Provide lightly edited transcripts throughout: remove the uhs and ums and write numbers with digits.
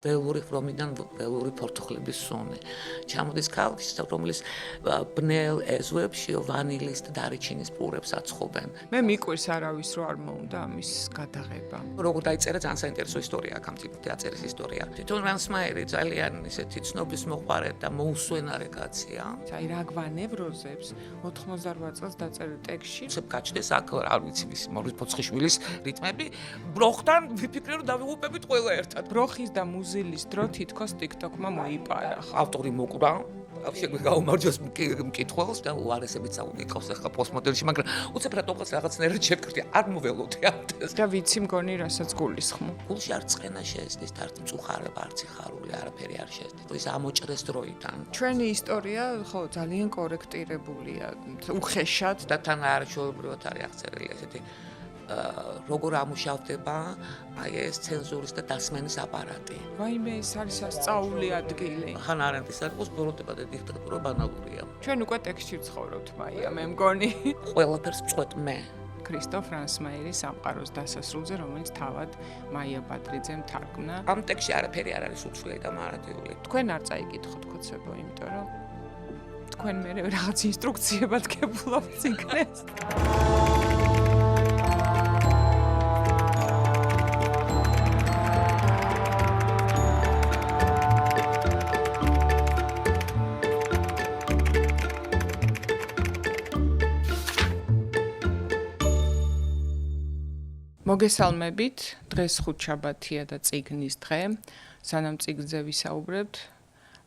ველური ხრომიდან ველური ფორთოხლების სუნი. ჩამოდის ქალს, რომელიც ბნელ ეზოებში ვანილის და დარიჩინის პურებს აცხობენ. მე მიყვირს არავის რო არ მოუნდა ამის გადაღება. როგორ დაიწერა ძალიან საინტერესო ისტორია აქ ამ თეატრის ისტორია. თვითონ რანსმაიერი ძალიან ისეთი ცნობის მოყვარე და მოუსვენარე კაცია. აი რა გვანევროზებს 88 წელს დაწერილ ტექსტში. გაჩნდეს აქ არ ვიცი მის მორის ფოცხიშვილის რიტმები. ბროხთან ვიფიქრე რომ დავიღუპებით ყველა ერთად. ბროხის და მუზილის დრო თითქოს TikTok-მა მოიპარა. ავტორი მოკვრა შეგვი გაუმარჯოს მკითხველს და უარესებით წაუდგავს ახლა პოსტმოდერნში, მაგრამ უცებ რატომღაც რაღაცნაირად შევკრთი, არ მოველოდე ამდეს. და ვიცი მგონი რასაც გულისხმო. გულში არ წყენა შეესწის, თართ მწუხარება, არც ხარული, არაფერი არ შეესწის. ის ამოჭრეს დროიდან. ჩვენი ისტორია ხო ძალიან კორექტირებულია, უხეშად და თან არაჩვეულებრივად არის აღწერილი ესეთი როგორ ამუშავდება აი ეს ცენზურის და დასმენის აპარატი. ვაიმე ეს არის სასწაული ადგილი. ხან არენდის არის ბოროტება და დიქტატურა ბანალურია. ჩვენ უკვე ტექსტში ვცხოვრობთ მაია, მე მგონი. ყველაფერს წვეთ მე. ქრისტოფ რანსმაიერის სამყაროს დასასრულზე, რომელიც თავად მაია ბადრიძემ თარგმნა. ამ ტექსტში არაფერი არ არის უცვლელი და მარადიული. თქვენ არ წაიკითხოთ ხოცებო, იმიტომ რომ თქვენ მე რაღაც ინსტრუქციებად გებულობთ ციგნეს. მოგესალმებით, დღეს ხუთშაბათია და წიგნის დღე. სანამ წიგნზე ვისაუბრებთ,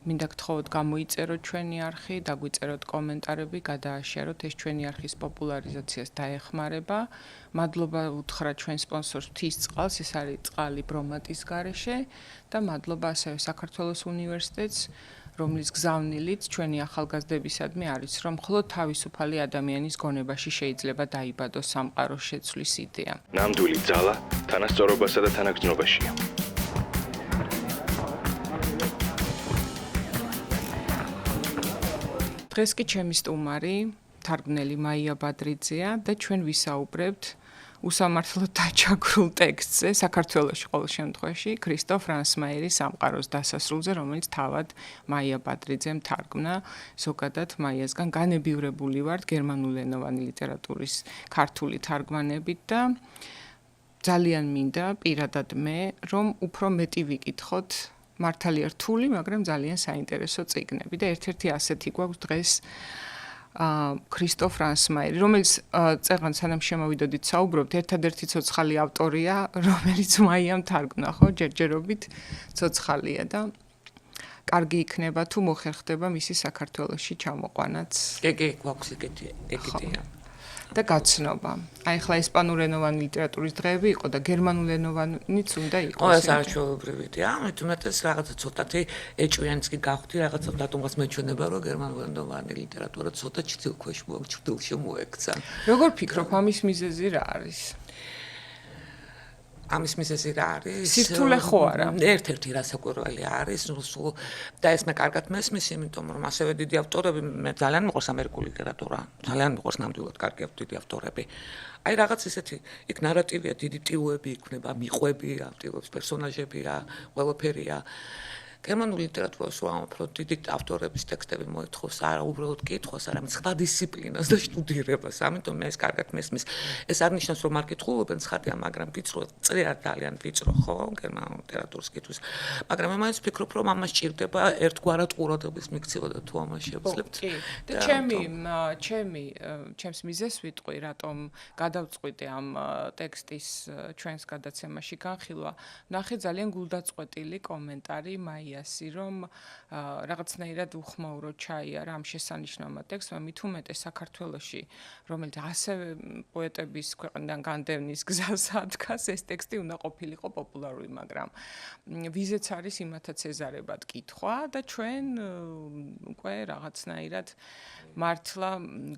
მინდა გთხოვოთ გამოიწეროთ ჩვენი არხი, დაგვიწეროთ კომენტარები, გადააშეროთ, ეს ჩვენი არხის პოპულარიზაციას დაეხმარება. მადლობა უთხრა ჩვენ სპონსორს ღვთისწყალს, ეს არის წყალი ბრომატის გარეშე და მადლობა ასევე საქართველოს უნივერსიტეტს, რომლის გზავნილით ჩვენი ახალგაზრდებისადმი არის, რომ მხოლოდ თავისუფალი ადამიანის გონებაში შეიძლება დაიბადოს სამყაროს შეცვლის იდეა. ნამდვილი ძალა თანასწორობასა და თანაგრძნობაშია. დღეს კი ჩემი სტუმარი, თარგმნელი მაია ბადრიძეა და ჩვენ ვისაუბრებთ უსამართლოდ დაჩაგრულ ტექსტზე, საქართველოში ყოველ შემთხვევაში, ქრისტოფ რანსმაიერის სამყაროს დასასრულზე, რომელიც თავად მაია ბადრიძემ თარგმნა. ზოგადად მაიასგან განებივრებული ვართ გერმანულენოვანი ლიტერატურის ქართული თარგმანებით და ძალიან მინდა პირადად მე, რომ უფრო მეტი ვიკითხოთ მართალია რთული, მაგრამ ძალიან საინტერესო წიგნები და ერთ-ერთი ასეთი გვაქვს დღეს ქრისტოფ რანსმაიერი, რომელიც წეღან სანამ შემოვიდოდით საუბრობთ, ერთადერთი ცოცხალი ავტორია, რომელიც მაიამ თარგმნა, ხო, ჯერჯერობით ცოცხალია და კარგი იქნება თუ მოხერხდება მისი საქართველოში ჩამოყვანაც. კი, გვაქვს ეგეთია. და გაცნობა. აი ხლა ესპანურენოვანი ლიტერატურის დღეები იყო და გერმანულენოვანიც უნდა იყოს. ეს არაჩვეულებრივია, მეტუმეტეს რაღაცა ცოტათი ეჭვიანიც კი გავხდი, რაღაცა რატომღაც მეჩვენება, რომ გერმანულენოვანი ლიტერატურა ცოტა ჩრდილქვეშ ჩრდილში მოექცა. როგორ ფიქრობ, ამის მიზეზი რა არის? ამის მიზეზი რა არის? სირთულე ხო არა? ერთ-ერთი რასაკვირველი არის, და ეს მე კარგად მესმის, იმიტომ რომ ასევე დიდი ავტორები, მე ძალიან მიყვარს ამერიკული ლიტერატურა, ძალიან მიყვარს ნამდვილად კარგი დიდი ავტორები. აი რაღაც ისეთი, იქ ნარატივია, დიდი ტილოები იქნება, მიყვები, ამ ტილოების პერსონაჟებია, ყველაფერია. გერმანულ ლიტერატურას უამრავ დიდი ავტორების ტექსტები მოითხოვს, არა უბრალოდ კითხვას, არამედ სხვა დისციპლინას და შტუდირებას. ამიტომ მე ეს კარგად მესმის. ეს არ ნიშნავს, რომ არ კითხულობენ ცხადია, მაგრამ ვიწრო, წერა ძალიან ვიწრო, ხო, გერმანულ ლიტერატურის კითხვის. მაგრამ მე მაინც ვფიქრობ, რომ ამას ჭირდება ერთგვარად ყურადღების მიქცევა და თუ ამას შევძლებთ. და ჩემს მიზეს ვიტყვი, რატომ გადავწყვიტე ამ ტექსტის ჩვენს გადაცემაში განხილვა. ნახე ძალიან გულდაწყვეტილი კომენტარი მაიასი, რომ რაღაცნაირად უხმაუროდ ჩაიარა ამ შესანიშნავმა ტექსტმა, მით უმეტეს საქართველოში, რომელიც ასევე პოეტების ქვეყნიდან განდევნის გზას ადგას, ეს ტექსტი უნდა ყოფილიყო პოპულარული, მაგრამ ვიზეც არის იმათაც ეზარებად კითხვა და ჩვენ უკვე რაღაცნაირად მართლა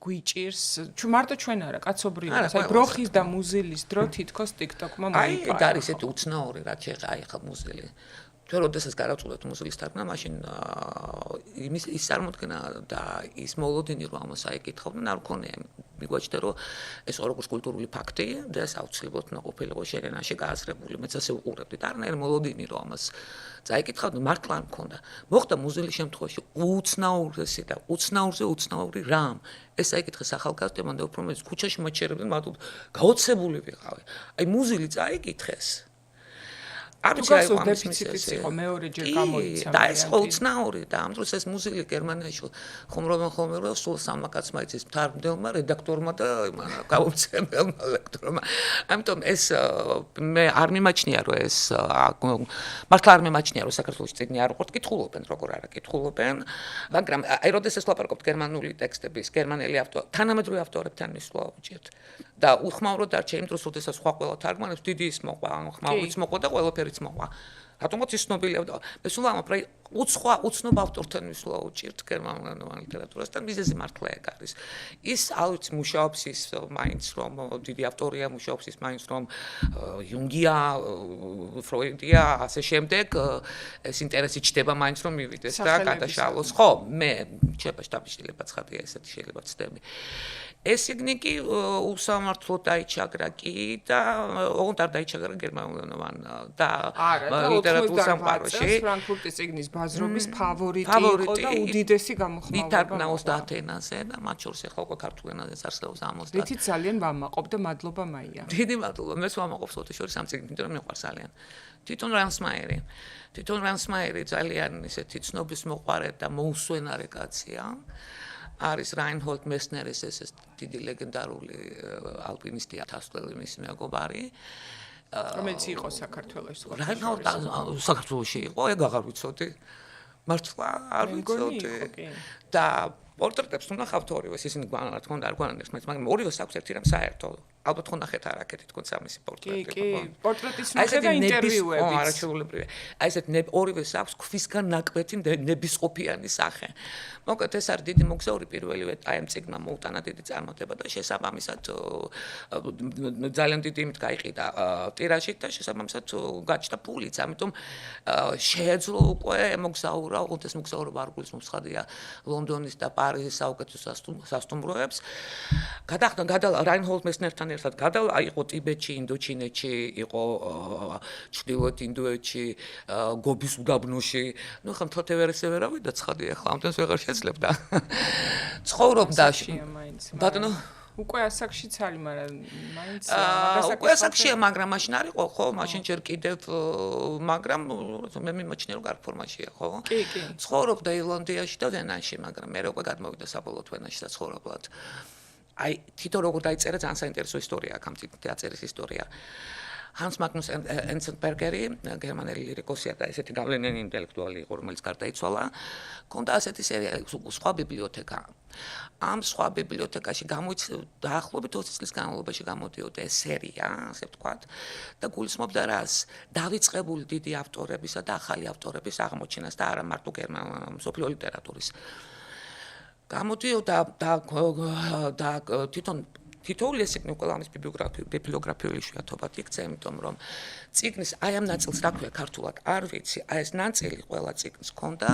გვიჭირს, მარტო ჩვენ არა, კაცობრიობას, აი ბროხის და მუზილის დრო თითქოს TikTok-მა მოიპარა. აი, არის ესეთი უცნაური, რაც შეეხა აი ხა მუზილი. ჩვენ როდესაც გარავწულეთ მუზილის თარგმნა, მაშინ ის წარმოდგენა და ის მოლოდინი რომ ამას აიკითხავდნენ, არ მქონია მიგვაჩნდა რომ ეს როგორც კულტურული ფაქტი და ეს აუცილებლად უნდა ყოფილიყო შენენაში გააზრებული. მეც ასე უყურებდი და არანაირი მოლოდინი რომ ამას წაიკითხავდი მართლა არ მქონდა. მოხდა მუზელის შემთხვევაში უცნაურესი და უცნაური რამ. ეს წაიკითხეს ახალგაზრდებმა და უფრო მეტს ქუჩაში მოჩერებდნენ, მაგრამ გაოცებული ვიყავი. აი მუზელი წაიკითხეს. თუ გასულ დეფიციტიც იყო მეორეჯერ გამოიცა და ეს ხო უცნაური და ამ დროს ეს მუზელი გერმანიაში ხომრობენ რომ სულ სამაკაცმა იცის მთავრმდებელმა რედაქტორმა და გაუცემელმა ლექტორმა. ამიტომ ეს მე არ მიმაჩნია რომ ეს მართლა არ მიმაჩნია რომ საქართველოში წიგნი არ უყურთ კითხულობენ როგორ არა კითხულობენ მაგრამ აი როდესაც ვაპარაკობთ გერმანული ტექსტების გერმანელი ავტორ თანამედროვე ავტორებთან მისვლა უჭირთ და უხმაუროდ დარჩა იმ დროს როდესაც სხვა ყველა თარგმანებს დიდი ის მოყვა ანუ ხმაურიც მოყვა და ყველაფერიც მოყვა რატომაც ის ცნობილია და მე სულ ამბობ უცნობ ავტორთან მისვლა უჭირთ გერმანულ ლიტერატურასთან მიზეზი მართლა ეგ არის ის ალვით მუშაობს ის მაინც რომ დიდი ავტორია მუშაობს ის მაინც რომ იუნგია ფროიდია ასე შემდეგ ეს ინტერესი ჩდება მაინც რომ მივიდეს და გადაშალოს ხო მე შეიძლება ცხადია ესეთი შეიძლება ვცდები ეს სიგნიკი უსამართლოდ დაიჩაგრა კი და ოღონდ არ დაიჩაგრა გერმანულენოვან და ლიტერატურულ სამყაროში ფრანკფურტის წიგნის ბაზრობის ფავორიტი იყო და უდიდესი გამოხმაურება ვითარგმნა 30 ენაზე და მათ შორის ახლა უკვე ქართულ ენაზეც არსებობს 60 რითიც ძალიან ვამაყობ და მადლობა მაია დიდი მადლობა მეც ვამაყობ სხვათა შორის ამ წიგნით იმიტომ რომ მიყვარს ძალიან თვითონ რანსმაიერი ძალიან ისეთი ცნობის მოყვარე და მოუსვენარი კაცია არის რაინჰოლდ მესნერის ეს დიდი ლეგენდარული ალპინისტი ათასწლელი მისი მეგობარი რომელიც იყო საქართველოს რაინჰოლდ საქართველოში იყო ეგ აღარ ვიცოდი მართლა არ ვიცოდი და პორტრეტებს უნახავთ ორივეს ისინი რა თქმა უნდა არ გვანანებს მაგრამ ორივეს აქვს ერთი რამ საერთო ალბათ ხო ნახეთ არ აქეთ თქო სამისი პორტრეტი კი პორტრეტის ნახე და ინტერვიუები არაჩვეულებრივია აი ესეთ ორივეს აქვს ქვისგან ნაკვეთი ნებისყოფიანი სახე მოკლედ ეს არის დიდი მოგზაური პირველივე აი ამ წიგნმა მოუტანა დიდი წარმატება და შესაბამისად ძალიან დიდი იმით გაიყიდა ტირაჟი და შესაბამისად გაჩნდა პულიც ამიტომ შეეძლო უკვე მოგზაურა ოღონდ ეს მოგზაურობა არ გულისხმობს ხადია ლონდონის და პარიზის საუკეთესო სასტუმროებს გადალა რაინჰოლდ მესნერთან ერთად გადალა იყო ტიბეტში ინდოჩინეთში იყო ჩრდილოეთ ინდოეთში გობის უდაბნოში ნუ ხა მთელ ევერესტზე ვერ ავიდა ცხადია ახლა ამდენს ვეღარ შეძლებდა ცხოვრობდა ბატონო უკვე ასაკშიც არის მაგრამ მაინც უკვე ასაკშია მაგრამ მაშინ არ იყო ხო მაშინ ჯერ კიდევ მაგრამ მე მიმაჩნია რომ კარგ ფორმაშია ხო კი ცხოვრობდა ირლანდიაში და ვენაში მაგრამ მე უკვე გადმოვიდა საბოლოოდ ვენაში და ცხოვრობლად აი თვითონ როგორ დაიწერა ძალიან საინტერესო ისტორია აქ ამ წიგნში დაწერის ისტორია Hans Magnus Enzensbergeri, გერმანელი ლირიკოსია და ესეთი გავლენიანი ინტელექტუალი იყო, რომელიც გარდაიცვალა. Ქონდა ასეთი სხვა ბიბლიოთეკა. ამ სხვა ბიბლიოთეკაში დაახლოებით 20 წლის განმავლობაში გამოდიოდა ეს სერია, ასე ვთქვათ, და გულისხმობდა რას? დავიწყებული დიდი ავტორებისა და ახალი ავტორების აღმოჩენას და არა მარტო გერმანულ მსოფლიო ლიტერატურის. გამოდიოდა და თითოეული ეს ციგნი უკვე ამის ბიბლიოგრაფიული შეათობად იქცა, იმიტომ რომ ციგნის აი ამ ნაწილს რა ქვია ქართულად არ ვიცი, აი ეს ნაწილი ყველა ციგნის ჰქონდა.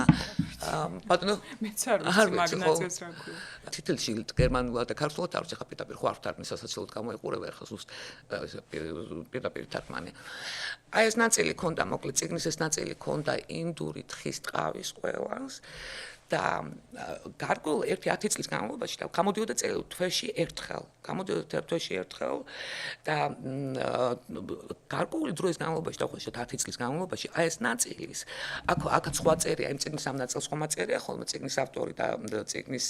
ბატონო, მეც არ ვიცი მაგ ნაწილს რა ქვია. თითელში გერმანულად და ქართულად არ ვიცი, ხა პირდაპირ ხო არ ვთარგმნის სასაცილოდ გამოიყურება ახლა ზუსტ პირდაპირ თარგმანი. აი ეს ნაწილი ჰქონდა, მოკლედ ციგნის ეს ნაწილი ჰქონდა ინდური თხის ტყავის ყველას. და გარკვეულ 1-10 წლის განმავლობაში და გამოდიოდა თვეში ერთხელ. და გარკვეული დროის განმავლობაში და უხეშად 10 წლის განმავლობაში აი ეს ნაწილის აქაც სხვა წერია, იმ წიგნის ამ ნაწილს ხომ აწერია ხოლმე წიგნის ავტორი და წიგნის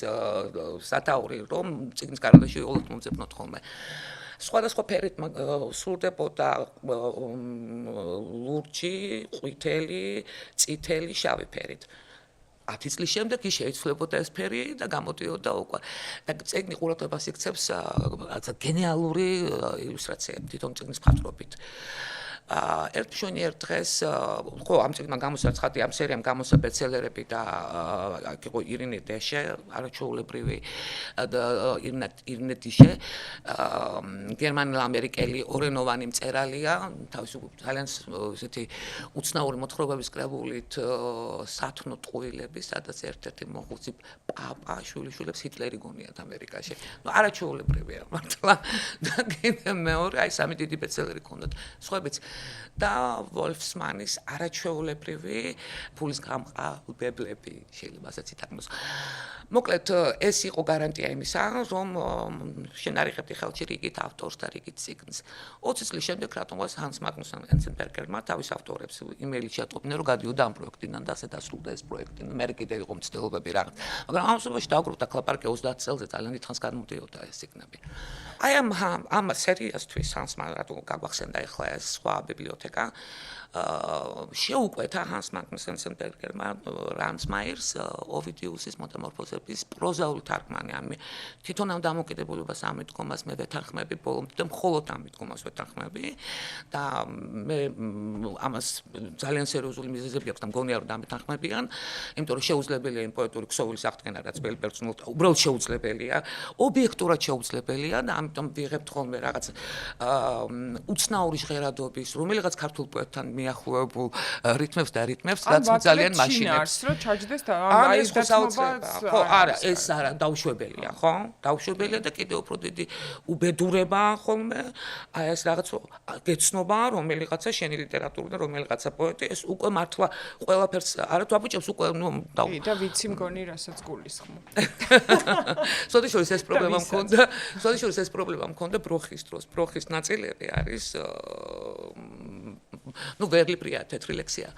სათაური, რომ წიგნის გარდაში უოლოდ მომძებნოთ ხოლმე. სხვადასხვა ფერით სურდებოდა ლურჯი, ყვითელი, წითელი, შავი ფერით. 10 წლის შემდეგ ის შეიცვლებოდა ეს ფერი და გამოდიოდა უკვე. და წიგნი ყურადღებას იქცევს გენიალური ილუსტრაციები თვითონ წიგნის მხატვრობით. ერთ შონიერ დღეს ხო ამ წიგნმა გამოსაცხადი ამ სერიამ გამოსა ბესტსელერები და აქ იყო ირინე დეშე არაჩვეულებრივი ირინე დეშე გერმანულ-ამერიკელი ორენოვანი მწერალია თავისი ძალიან ესეთი უცნაური მოთხრობების კრებულით სათნო ტყუილები სადაც ერთ-ერთი მოხუცი პაპა შვილიშვილებს ჰიტლერი გონიათ ამერიკაში არაჩვეულებრივია მართლა და კიდე მეორე აი სამი დიდი ბესტსელერი ქონდათ სხვაებიც და ვოლფსმანის არაჩვეულებრივი ფულის გამყალბებლები შეიძლება ასეც ითარგმნოს. მოკლედ ეს იყო გარანტია იმისა, რომ შენ არიღებდი ხელში რიგით ავტორს და რიგით წიგნს. 20 წლის შემდეგ რატომღაც ჰანს მაგნუსენ ენცენბერგერმა თავის ავტორებს იმეილი შეატყობინა, რომ გადიოდა ამ პროექტიდან და ასე დასრულდა ეს პროექტი. მე კიდე იყო მცდელობები რაღაც. მაგრამ ამ შემთხვევაში დააგროვდა კლაპარკე 30 წელზე ძალიან დიდხანს გადმოდიოდა ეს წიგნები. აი ამ სერიასთვის ჰანსმა რატო გაგვახსენდა ახლა ეს სხვა ბიბლიოთეკა შეუკვეთა ჰანს მაგნუს ენცენბერგერმა რანს მაიერს ოვიდიუსის მეტამორფოზების პროზაული თარგმანი ამი თვითონ ამ დამოკიდებულებას ამ მიდგომას მე ვეთანხმები ბოლომდე და მხოლოდ ამ მიდგომას ვეთანხმები და მე ამას ძალიან სერიოზული მიზეზები აქვს და მგონია რომ დამეთანხმებიან იმიტომ რომ შეუძლებელია იმ პოეტური ქსოვილის აღდგენა რაც ბელ პერსონალ უბრალოდ შეუძლებელია ობიექტურად შეუძლებელია და ამიტომ ვიღებთ ხოლმე რაღაც უცნაური ჟღერადობის რომელიღაც ქართულ პოეტთან მიახლოებულ რიტმებს და რიტმებს რაც ძალიან მაშინებს რომ ჩაჯდეს და აი ეს ხო არა ეს არა დაუშვებელია ხო დაუშვებელია და კიდევ უფრო დიდი უბედურება ხოლმე აი ეს რაღაც გეცნობა რომელიღაცა შენი ლიტერატურა და რომელიღაცა პოეტი ეს უკვე მართლა ყველაფერს არა თუ აბუჭებს უკვე ნუ და ვიცი მგონი რასაც გულისხმობ სოდიშორის ეს პრობლემა მქონდა ბროხის დროს ბროხის ნაწილები არის ну ვერლიპრია თეთრი ლექსია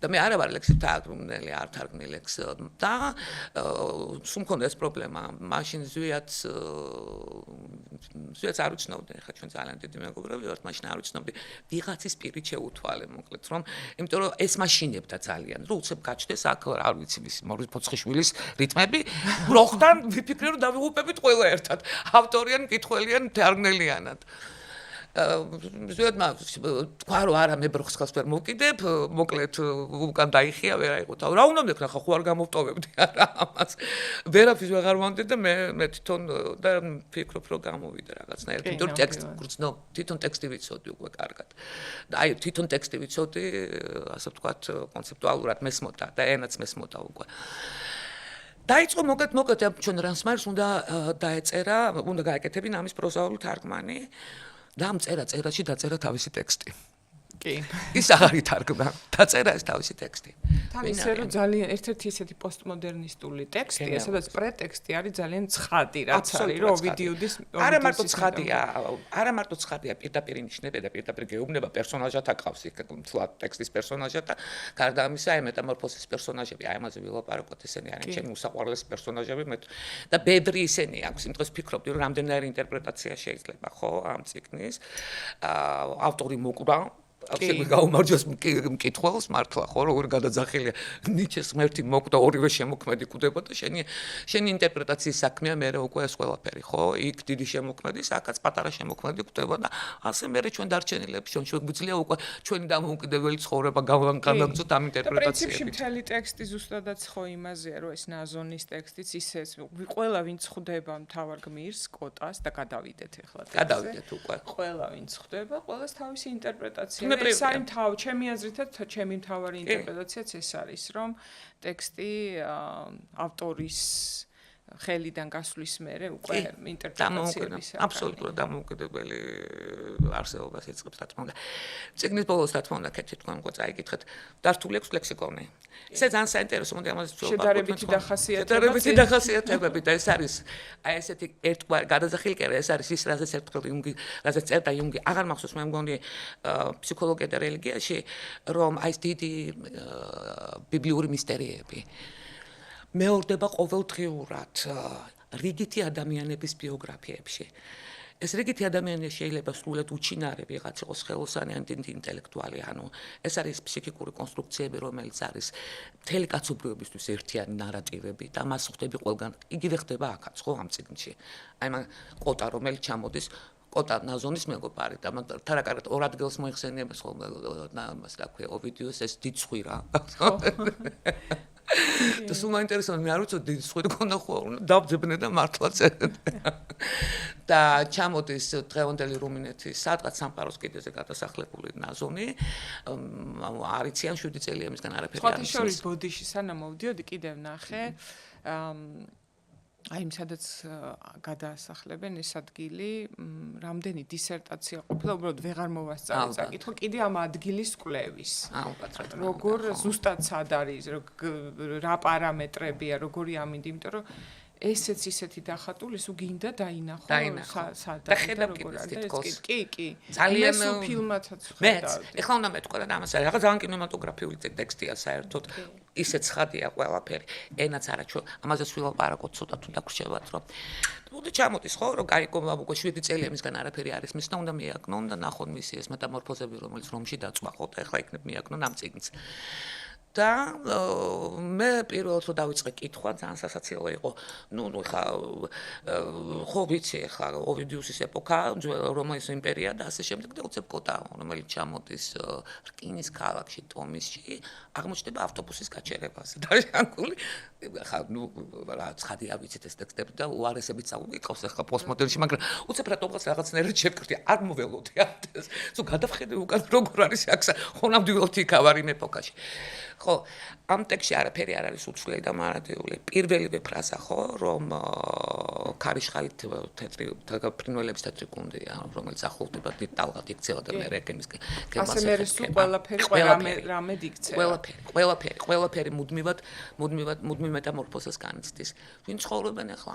და მე არა ვარ ლექსი თარგმნელი არ თარგმნი ლექს და სულ მქონდა ეს პრობლემა მაშინ ზვიაც არ უცნობდი ხა ჩვენ ძალიან დიდი მეგობრები ვართ მაშინ არ უცნობდი ვიღაცის პირით შეუთვალე მოკლედ რომ იმიტომ რომ ეს მაშინებდა ძალიან რომ უცებ გაჩნდეს აქ არ ვიცი მის მორის ფოცხიშვილის რიტმები ბროხთან ვიფიქრე რომ დავიღუპებით ყველა ერთად ავტორიან მკითხველიან თარგმნელიანად ზუსტად თქვა რომ არა მე ბროხს ხელს ვერ მოვკიდებ მოკლედ უკან დაიხია ვერ აიღო რა უნდა მეკრა ხო არ გამოვტოვებდი არა ამას ვერაფერს ვეღარ მომდე და მე თვითონ და ფიქრობ რომ გამოვიდა რაღაცნაირად იმიტომ რომ ტექსტი გრძნო თვითონ ტექსტი ვიცოდი უკვე კარგად და აი თვითონ ტექსტი ვიცოდი ასე ვთქვათ კონცეპტუალურად მესმოდა და ენაც მესმოდა უკვე დაიწყო მოკლედ ჩვენ რანსმაიერს უნდა დაეწერა უნდა გააკეთებინა ამის პროზაული თარგმანი და ამ წერაში დაწერა თავისი ტექსტი. კი. ის აღარ ითარგმნა. დაწერა ეს თავისი ტექსტი. თან ისე რომ ძალიან ერთ-ერთი ესეთი პოსტმოდერნისტული ტექსტია, სადაც პრეტექსტი არის ძალიან ცხადი, რაც არის რომ ოვიდიუდის არა მარტო ცხადია, არა მარტო ცხადია, პირდაპირ ნიშნები და პირდაპირ გეუბნება პერსონაჟად აკავს იქ თლად ტექსტის პერსონაჟად და გარდა ამისა აი მეტამორფოზის პერსონაჟები, აი ამაზე ვილაპარაკოთ, ესენი არიან ჩემი უსაყვარლესი პერსონაჟები და ბევრი ისენი აქვს, იმ დროს ფიქრობდი რომ რამდენიმე ინტერპრეტაცია შეიძლება, ხო, ამ წიგნის. ავტორი მოკვრა აბსოლუტურად გაუმარჯოს მკითხველს მართლა ხო როგორ გადაძახილია ნიჩეს ღმერთი მოკვდა ორივე შემოქმედი კვდება და შენი ინტერპრეტაციის საქმეა მე უკვე ეს ყველაფერი ხო იქ დიდი შემოქმედი საკაც პატარა შემოქმედი კვდება და ასე მე ჩვენ დარჩენილებს ჩვენ შეგვიძლია უკვე ჩვენი დამოუკიდებელი ცხოვრება გავანგანაგზოთ ამ ინტერპრეტაციებით. პრინციპში მთელი ტექსტი ზუსტადაც ხო იმაზეა რომ ეს ნაზონის ტექსტიც ისე ყველა ვინც ხვდება მთავარ გმირს კოტას და გადავიდეთ ახლა ტექსტზე. გადავიდეთ უკვე. ყველა ვინც ხვდება ყველას თავისი ინტერპრეტაცია ეს არის ჩემი აზრითაც ჩემი მთავარი ინტერპრეტაციაც ეს არის რომ ტექსტი ავტორის ხელიდან გასვლის მერე უკვე ინტერპრეტაციების აბსოლუტურად დამოუკიდებელი არსებობას იწყებს რა თქმა უნდა. წიგნის ბოლოს რა თქმა უნდა კეთილი თქვენ უკვე წაიკითხეთ დართული აქვს ლექსიკონი. ესე ძალიან საინტერესო მოდი ამაზე ვცხოვრობ. შედარებითი დახასიათებები და ეს არის აი ესეთი ერთგვარი გადაზახილი კერა ეს არის ის რაზეც ერთხელ იუნგი რაზეც წერდა იუნგი აღარ მახსოვს მე მგონი ფსიქოლოგია და რელიგიაში რომ აი ეს დიდი ბიბლიური მისტერიები მეორდება ყოველდღიურად რიგითი ადამიანების ბიოგრაფიებში. ეს რიგითი ადამიანები შეიძლება სრულად უჩინარი ვიღაც იყოს ხელოსანი ან დიდი ინტელექტუალი, ანუ ეს არის ფსიქიკური კონსტრუქციები, რომელიც არის მთელი კაცობრიობისთვის ერთიანი ნარატივები და მას ხვდები ყველგან. იგივე ხდება აქაც, ხო, ამ წიგნში. აი მაგ ყოტა, რომელიც ჩამოდის კოტა ნაზონის მეგობარი და თან რა კარგად ორ ადგილს მოიხსენიებს ხოლმე მას რა ქვია ოვიდიოს ეს დიცხვი რა და სულ მაინტერესებდა მე არ ვიცოდი დიცხვი გქონდა ხო დავძებნე და მართლაც და ჩამოდის დღევანდელი რუმინეთის სადღაც სამყაროს კიდეზე გადასახლებული ნაზონი არიციან 7 წელია მისგან არაფერი არ სხვა შორის ბოდიში სანამ მოვდიოდი კიდევ ნახე აი სადაც გადაასახლებენ ეს ადგილი რამდენი დისერტაცია ყოფილა უბრალოდ ვეღარ მოვასწავლე საკითხო კიდე ამ ადგილის კვლევის როგორ ზუსტად სად არის რა პარამეტრებია როგორი ამინდი იმიტომ რომ ესეც ისეთი დახატული სულ გინდა დაინახო სად და ხედავ კი ძალიან ფილმათაც მეც ეხლა უნდა მეთქვა და ამას რაღაც ძალიან კინემატოგრაფიული ტექსტია საერთოდ ისეთ ცხადია ყველაფერი ენაც არაჩვე ამაზე ვილაპარაკოთ ცოტა თუ დაგვრჩებათ რომ მოდი ჩამოდის ხო რომ გაიგო უკვე 7 წელია მისგან არაფერი არის მის და უნდა მიაგნონ და ნახონ მისი ეს მეტამორფოზები რომელიც რომში დაწვა ხო და ეხლა იქნებ მიაგნონ ამ წიგნს და მე პირველად რომ დავიწყე კითხვა ძალიან სასაცილო იყო ნუ ხა ხო ვიცი ხა ოვიდიუსის ეპოქა რომაის იმპერია და ასე შემდეგ და უცებ კოტა რომელიც ჩამოდის რკინის ქალაქში ტომისში აღმოჩნდება ავტობუსის გაჩერებაზე და ჟანგული ხა ნუ რა ცხადია ვიცით ეს ტექსტები და უარესებით წავიკავს ხა პოსტმოდერნში მაგრამ უცებ რატომღაც რაღაცნაირად შევკრდი არ მოველოდი ამ თუ გადავხედე უკან როგორ არის აქ ხო ნამდვილად იქ ავარ იმ ეპოქაში ხო ამ ტექსტში არაფერი არ არის უცვლელი და მარადიული პირველივე ფრაზა ხო რომ ქარიშხალით თეთრი ფრინველების თეთრი გუნდია რომელიც ახლოვდება დიდ ტალღად იქცევა და მე რეკემის ასე მე სულ ყველაფერი რამე იქცევა ყველაფერი მუდმივ მეტამორფოზას განიცდის ვინ ცხოვრობენ ახლა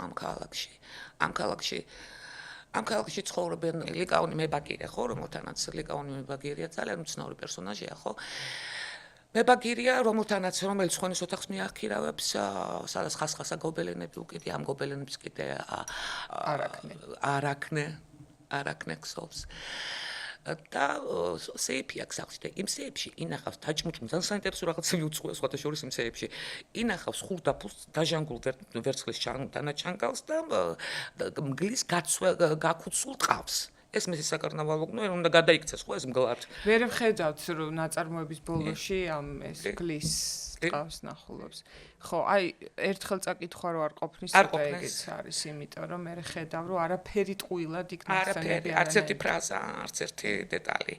ამ ქალაქში ცხოვრობენ ლიკაონი მებაგირია ხო რომელთანაც ლიკაონი მებაგირია ძალიან უცნაური პერსონაჟია ხო მებაგირია რომელიც ხონის ოთახს მიახირავებს სადაც ხასხასა გობელენები უკიდე ამ გობელენებს კიდე არაქნე ქსოვს და სეიფი აქვს სახში და იმ სეიფში ინახავს დაჭმუჭმ ძალიან საინტერესო რაღაცები უცხოა სხვათა შორის იმ სეიფში ინახავს ხურდაფულს დაჟანგულ ვერცხლის დანაჩანგალს და მგლის გაქუცულ ტყავს ეს მისი საკარნავალო გნოე უნდა გადაიქცეს ხო ეს მგლად მე ვხედავთ რომ ნაწარმოების ბოლოში ამ ეს გლის ტყავს ნახულობს ხო აი ერთხელ წაკითხვა რომ არ ყოფნის და ეგეც არის იმიტომ რომ მე ხედავ რომ არაფერი ტყუილად იქ ნახსენები არც ერთი ფრაზა არც ერთი დეტალი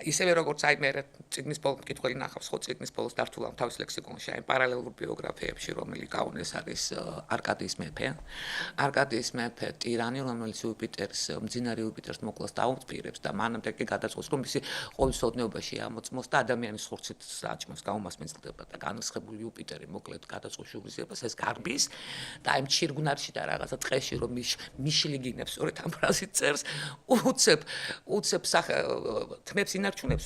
ისევე როგორც აი მე წიგნის ბოლოს მკითხველი ნახავს ხო წიგნის ბოლოს დართულა თავის ლექსიკონში აი პარალელურ ბიოგრაფიებში რომელი კაუნეს არის არკადიის მეფე ტირანი რომელიც იუპიტერს მძინარი იუპიტერს მოკლას დაუმწირებს და მანამდე კი გადაწყვეტს რომ მისი ყოვლისოდნეობაში ამოწმოს და ადამიანის ხორცით საჭმოს გაუმასპინძლდება და განსხვებული იუპიტერი მოკლედ გადაწყვეტს უგზებას ეს გარბის და აი მჩირგუნარში და რაღაცა ტყეში რომ მიშლიგინებს სწორედ ამ ფრაზით წერს უცებ თმებს ინარჩუნებს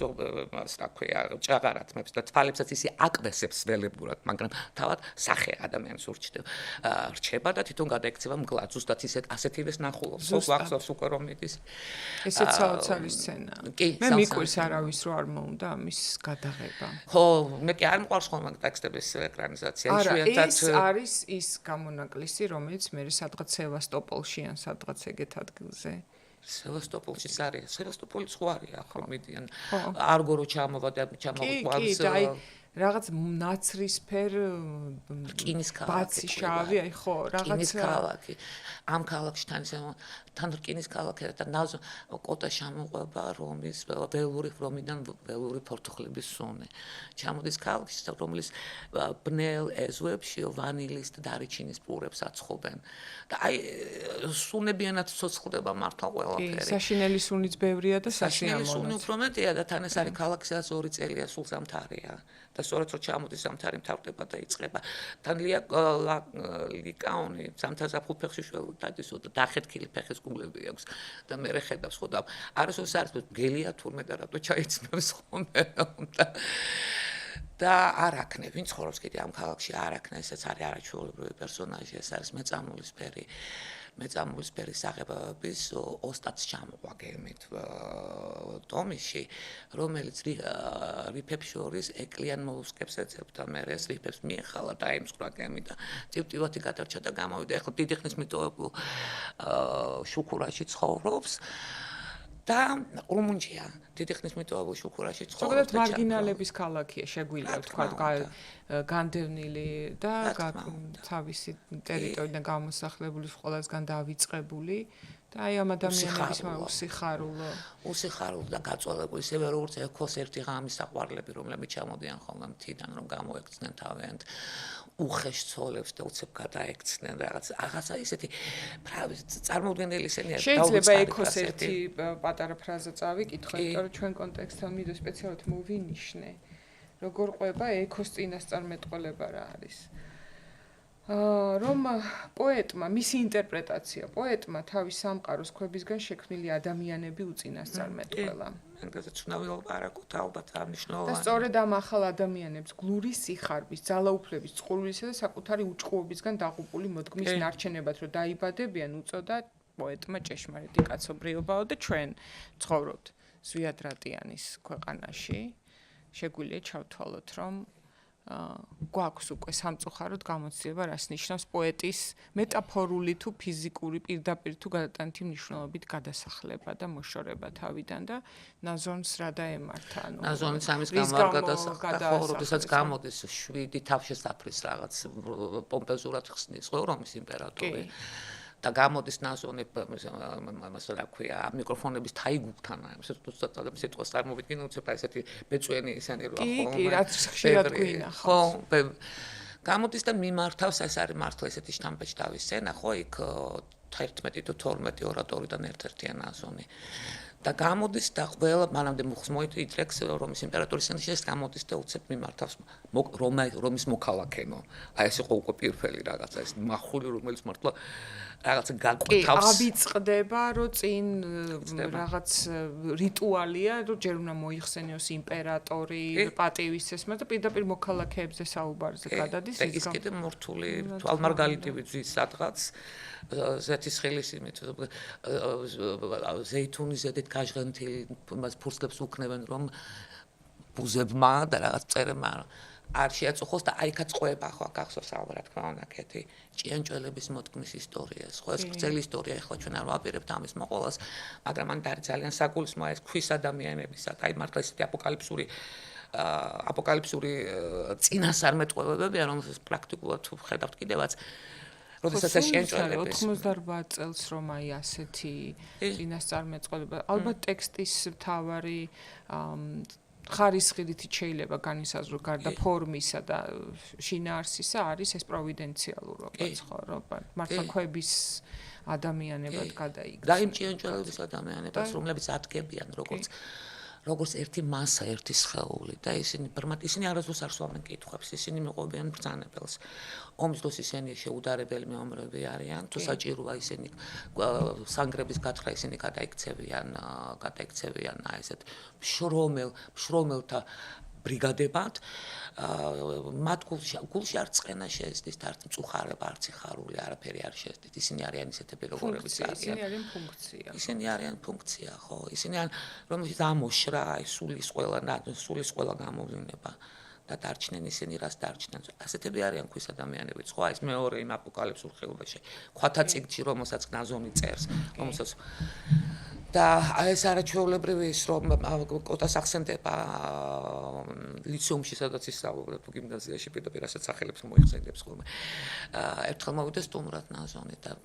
მას რა ქვია ჭაღარათმებს და თვალებსაც ისე აკвесებს ველებურად მაგრამ თავად სახე ადამიანს რჩება და თვითონ გადაიქცევა მგლად ზუსტად ასეთივეს ნახულობს ხო გვახსოვს უკვე რომ მიდის ესეც საოცარი სცენა მე მიყვარს არავის რო არ მოუნდა ამის გადაღება ხო მე კი არ მიყვარს ხოლმე ტექსტების ეკრანიზაცია იშვიათად ეს არის ის გამონაკლისი რომელიც მე სადღაც სევასტოპოლში ან სადღაც ეგეთ ადგილზე სევასტოპოლში არის სევასტოპოლი ზღვარია ხო მიდიან არგო რო ჩამოვა და ჩამოყვავს რაღაც ნაცრისფერ რკინის ქალაქი ბაცი შავი აი ხო რკინის ქალაქი ამ ქალაქში თან რკინის ქალაქი და ნაზო კოტა შემოყვება რომის ველურიდან ველური ფორთუხლების სუნი ჩამოდის ქალაქში რომლის ბნელ ეზოებში ვანილის და დარიჩინის პურებს აცხობენ და აი სუნებიანად ცოცხლდება მართლა ყველაფერი საშინელი სუნიც ბევრია და სასიამოვნოც სუნი უფრო მეტია და თან ეს არის ქალაქი სადაც 2 წელია სულ ზამთარია და სწორედ რომ ჩამოდის ზამთარი მთავრდება და იწყება თან ლიკაონი ზამთარზე ფეხში შველო დადისო და დახეთქილი ფეხის გულები აქვს და მე ხედავს ხო და არასოდეს არის გელია თურმე და რატო ჩაიცნობს ხოლმე და არ აქნე, ვინ ცხოვრობს კიდე ამ ქალაქში, არ აქნე, ესეც არის არაჩვეულებრივი პერსონაჟი, ეს არის მეწამულისფერი საღებავების ოსტატს ჩამოყვა გემით ტომისში, რომელიც რიფებს შორის ეკლიან მოლუსკებს ეძებდა, მე ეს რიფებს მიეხალა და აიმსკვრა გემი და ტივტივათი გადარჩა და გამოვიდა. ეხლა დიდი ხნის მიტოვებულ შუქურაში ცხოვრობს. და ყრუმუნჯია დიდი ხნის მიტოვებულ შუქურაში ცხოვრობს. ზოგადად მარგინალების ქალაქია, შეგვიძლია ვთქვა, განდევნილი და თავისი ტერიტორიიდან გამოსახლებული ყველასგან დავიწყებული და აი ამ ადამიანების უსიხარულო და გაწოლებული, ისევე როგორც ეკოს ერთი ღამის საყვარლები, რომლებიც ჩამოდიან ხოლმე მთიდან, რომ გამოექცნენ თავიანთ უხეშ ცოლებს და უცებ გადაექცნენ რაღაცა ისეთი წარმოუდგენელი ისენია. შეიძლება ეკოს ერთი პატარა ფრაზა წავიკითხო, იმიტომ რომ ჩვენ კონტექსტთან მიდო სპეციალურად მოვინიშნე, როგორ ყვება ეკოს წინასწარმეტყველება რა არის. რომ პოეტმა, მისი ინტერპრეტაცია, პოეტმა თავის სამყაროს ქვებისგან შექმნილი ადამიანები უწინასწარმეტყველა. ეგრეზე ცნობილობა არ აქვს ალბათ აღნიშნულოვანი. და სწორედ ამ ახალ ადამიანებს გლურის სიხარბის, ძალაუფლების, წყურვილისა და საკუთარი უჭყუობისგან დაღუპული მოდგმის ნარჩენებად რომ დაიბადებიან, უწოდა პოეტმა ჭეშმარიტი კაცობრიობაო და ჩვენ ცხოვრობთ ზვიადრატიანის ქვეყანაში. შეგვიძლია ჩავთვალოთ, რომ გვაქვს უკვე სამწუხაროდ გამოცდილება, რას ნიშნავს პოეტის მეტაფორული თუ ფიზიკური პირდაპირ თუ გადატანითი მნიშვნელობით გადასახლება და მოშორება თავიდან და ნაზონს რა დაემართა. ნაზონიც ამის გამო არ გადასახლდა, ხო, როდესაც გამოდის 7 თავშესაფრის რაღაც პომპეზურად ხსნის რომის იმპერატორი. და გამოდის ნაზონი მასა რა ქვია მიკროფონების თაიგუგთან ამ სიტყვას წარმოვიდგინე უცებ ესეთი ბეწვენი ისენი რა ხო კი რაც ხშირად გვინახავს ხო გამოდის და მიმართავს ეს არის მართლა ესეთი შთამბეჭდავი სცენა ხო იქ 11 თუ 12 ორატორიდან ერთ-ერთია ნაზონი და გამოდის და ყველა მანამდე მუხს მოიტრეკს რომის იმპერატორის სცენაში გამოდის და უცებ მიმართავს რომის მოქალაქენო აი ეს იყო უკვე პირველი რაღაცა ეს מחული რომელიც მართლა რაღაცა გაკვეთავს აბიწყდება რომ წინ რაღაც რიტუალია რომ ჯერ უნდა მოიხსენიოს იმპერატორი პატივისცემა და პირდაპირ მოქალაქეებზე საუბარზე გადადის ის კიდე მორთული თვალმარგალიტივით ზის სადღაც ზეთისხილის იმით ზეითუნის ზედით გაჟღენთილი მას ფურცლებს უქნებენ რომ ბუზებმა და რაღაც წერმა არ შეაწუხოს და აიქაც ყვება ხო გახსოვს რა თქმა უნდა კეთი ჭიანჭველების მოდგმის ისტორიას ხო ეს გრძელი ისტორია ახლა ჩვენ არ ვაპირებთ ამის მოყოლას მაგრამ მან არის ძალიან საგულისხმოა ეს ქვის ადამიანებისა და აი მართლა ესეთი აპოკალიფსური წინასწარმეტყველებებია რომელსაც პრაქტიკულად ხედავთ კიდევაც როდესაც ეს ჭიანჭველები 98 წელს რომ აი ასეთი წინასწარმეტყველება ალბათ ტექსტის მთავარი ხარისხით შეიძლება განისაზღვროს გარდა ფორმისა და შინაარსისა არის ეს პროვიდენციალურობაც ხო რომ მართლა ქვების ადამიანებად გადაიგდა და იმ ჭიანჭველების ადამიანებას რომლებიც ადგენიან როგორც ერთი მასა, ერთი სხეული და ისინი არასდროს არ სვამენ კითხვებს, ისინი მიყვებიან ბრძანებელს. ომის დროს ისინი შეუდარებელი მეომრები არიან, თუ საჭიროა ისინი სანგრების გათხრა ისინი გადაიქცევიან ესეთ შრომელთა ბრიგადებად მათ გულში არც წენა შეესდით, არც მწუხარება, არც სიხარული, არაფერი არ შეესდით. ისინი არიან ისეთები, როგორებიც არიან. ისინი არიან ფუნქცია, ხო? ისინი არიან, რომელშიც ამოშრა, სულის ყველა გამოვლინება და დარჩნენ ისინი, რას დარჩნენ. ასეთები არიან ქვის ადამიანებიც, ხო? ეს მეორე იმ აპოკალიფსურ ხეობაში. ხვათა წიგნში, რომელსაც ნაზონი წერს, რომელსაც და ეს არაჩვეულებრივი ის რომ კოტას ახსენდება ლიცეუმში სადაც ისწავლობდა თუ გიმნაზიაში პირდაპირ ასეთ სახელებს მოიხსენიებს ხოლმე ერთხელ მოვიდა სტუმრად ნაზონი და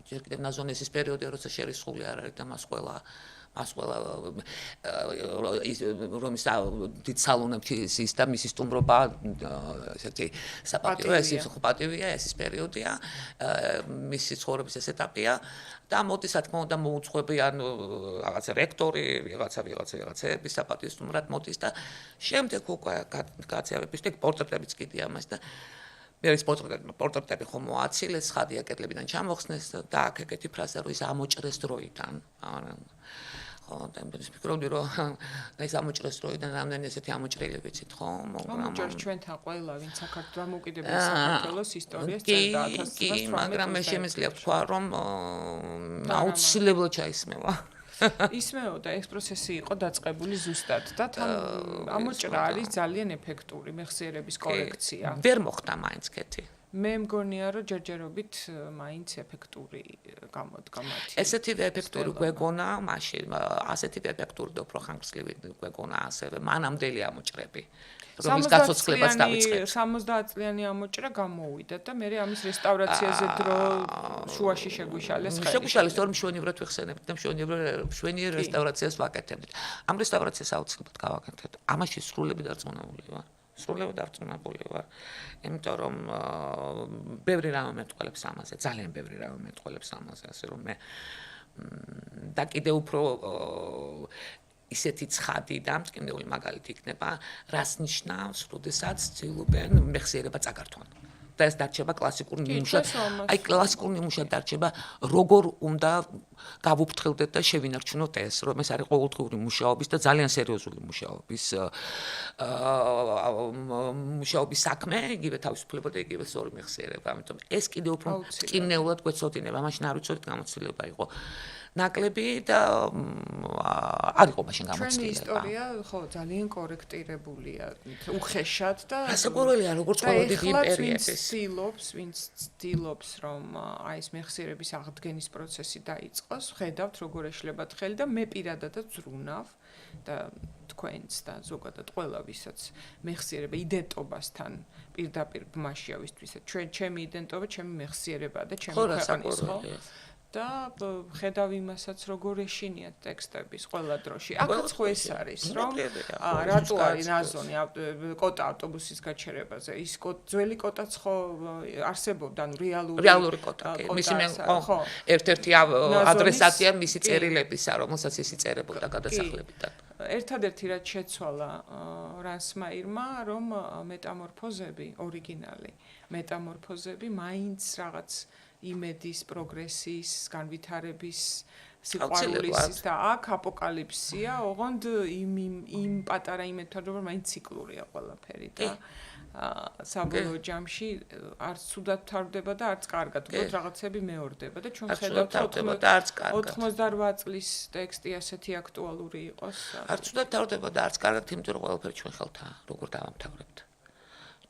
ჯერ კიდევ ნაზონის ის პერიოდი როცა შერისხული არ არის და მას ყველა რომის დიდ სალონებში ის და მისი სტუმრობა ესეთი საპატივია ეს პერიოდია მისი ცხოვრების ეს ეტაპია და მოდის რა თქმა უნდა მოუძღვებიან რაღაცა რექტორი ვიღაცები საპატიო სტუმრად მოდის და შემდეგ უკვე გაცემების და პორტრეტებიც კიდია მას და მე ის პორტრეტები ხომ მოაცილეს ხადია კედლებიდან ჩამოხსნეს და აქ ეგეთი ფრაზა რომ ის ამოჭრეს დროიდან ხო, და იმის ფიქრობდი რომ ეს ამოჭრეს დროიდან რამდენი ესეთი ამოჭრელი ვიცით, ხო, ამოჭრეს ჩვენთან ყველა, ვინც საქართველოს დამოუკიდებელი საქართველოს ისტორიას წერდა 1918 მაგრამ მე შემიძლია ვთქვა, რომ აუცილებლად ჩაისმევა. ისმეოდა, ეს პროცესი იყო დაწყებული ზუსტად და თან ამოჭრა არის ძალიან ეფექტური მეხსიერების კორექცია. ვერ მოხდა მაინც კეთი. მე მგონია, რომ ჯერჯერობით მაინც ეფექტური გამოდგა მათი. ესეთივე ეფექტური გვეგონა, მაშინ ასეთივე ეფექტური და უფრო ხანგრძლივი გვეგონა ასევე მანამდელი ამოჭრები. რომის გაცოცხლებას დავიწყეთ. 70 წლიანი ამოჭრა გამოუვიდა და მე ამის რესტავრაციაზე დრო შუაში შეგვიშალეს ხელი. შეგვიშალეს, თორემ მშვენივრად ვიხსენებთ და მშვენიერ რესტავრაციას ვაკეთებთ. ამ რესტავრაციას აუცილებლად გავაკეთეთ. ამაში სრულები დარწმუნებული ვარ. სრულიად დარწმუნებული ვარ, იმიტომ რომ ბევრი რამე მეტყველებს ამაზე, ძალიან ბევრი რამე მეტყველებს ამაზე, ასე რომ მე და კიდევ უფრო ისეთი ცხადი და მტკივნეული მაგალითი იქნება, რას ნიშნავს, როდესაც ცდილობენ მეხსიერება წაგართვან. და ეს დარჩება კლასიკურ ნიმუშად. აი კლასიკურ ნიმუშად დარჩება, როგორ უნდა გავუფრთხილდეთ და შევინარჩუნოთ ეს, რომ ეს არის ყოველდღიური მუშაობის და ძალიან სერიოზული მუშაობის საქმე, იგივე თავისუფლება და იგივე სწორი მეხსიერება. ამიტომ ეს კიდევ უფრო მტკივნეულად გვეცოდინება, მაშინ არ ვიცოდით გამოცდილება იყო. ნაკლები და არ იყო მაშინ გამოცდილება. ჩვენი ისტორია ხო ძალიან კორექტირებულია, უხეშად და ასაკურველია როგორც ყველა დიდი იმპერიების. ვინც ცდილობს რომ აი ეს მეხსიერების აღდგენის პროცესი დაიწყოს, ხედავთ როგორ ეშლებათ ხელი და მე პირადადაც ვზრუნავ და თქვენც და ზოგადად ყველა ვისაც მეხსიერება იდენტობასთან პირდაპირ ბმაშია ვისთვის ჩემი იდენტობა, ჩემი მეხსიერება და ჩემი ქვეყნის ხო? და ხედავ იმასაც როგორ ეშინიათ ტექსტების ყველა დროში. აქაც ხო ეს არის, რომ რატო არის ნაზონი კოტა ავტობუსის გაჩერებაზე. ის ძველი კოტაც ხო არსებობდა, ანუ რეალური კოტა. მისი მე ხო ერთ-ერთი ადრესატია მისი წერილებისა, რომელსაც ის იწერებოდა გადასახლებიდან. ერთადერთი რაც შეცვალა რანსმაირმა, რომ მეტამორფოზები, ორიგინალი მეტამორფოზები მაინც რაღაც იმედის, პროგრესის, განვითარების, სიყვარულის და აქ აპოკალიფსია, ოღონდ იმ პატარა იმედთან, რომ მაინც ციკლურია ყველაფერი და საბოლოო ჯამში არც ცუდად თავდება და არც კარგად, უბრალოდ რაღაცები მეორდება და ჩვენ ხედავთ 88 წლის ტექსტი ასეთი აქტუალური იყოს. არც ცუდად თავდება და არც კარგად, იმიტომ რომ ყველაფერი ჩვენ ხელთაა, როგორ დავამთავრებთ.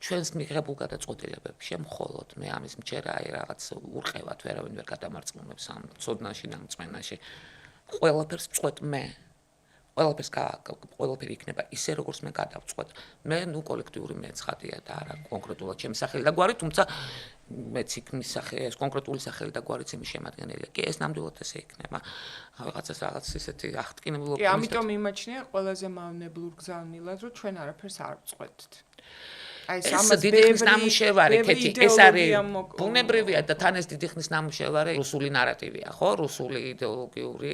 ჩვენს მიღებულ გადაწყვეტილებებში მხოლოდ მე ამის მჯერა აი რაღაც ურყევად ვერავინ ვერ გადამარწმუნებს ამ ცოდნაში და მწმენაში. ყველაფერს წყვეტ მე. ყველაფერი იქნება ისე როგორც მე გადავწყვეტ. მე ნუ კოლექტიური მეცხადია და არა კონკრეტულად ჩემი სახელი და გვარი, თუმცა მეც იქნის სახელი, ეს კონკრეტული სახელი და გვარიც იმის შემადგენელია. კი, ეს ნამდვილად ესე იქნება. რაღაცას რაღაც ისეთი აღტკინებულობა. კი, ამიტომ იმაჩნია ყველაზე მავნებლურ გზავნილად, რომ ჩვენ არაფერს არ ვწყვეტთ. ეს დიდი ხნის ნამუშევარი, კეთი, ეს არის ბუნებრივია და თან ეს დიდი ხნის ნამუშევარი რუსული ნარატივია, ხო? რუსული იდეოლოგიური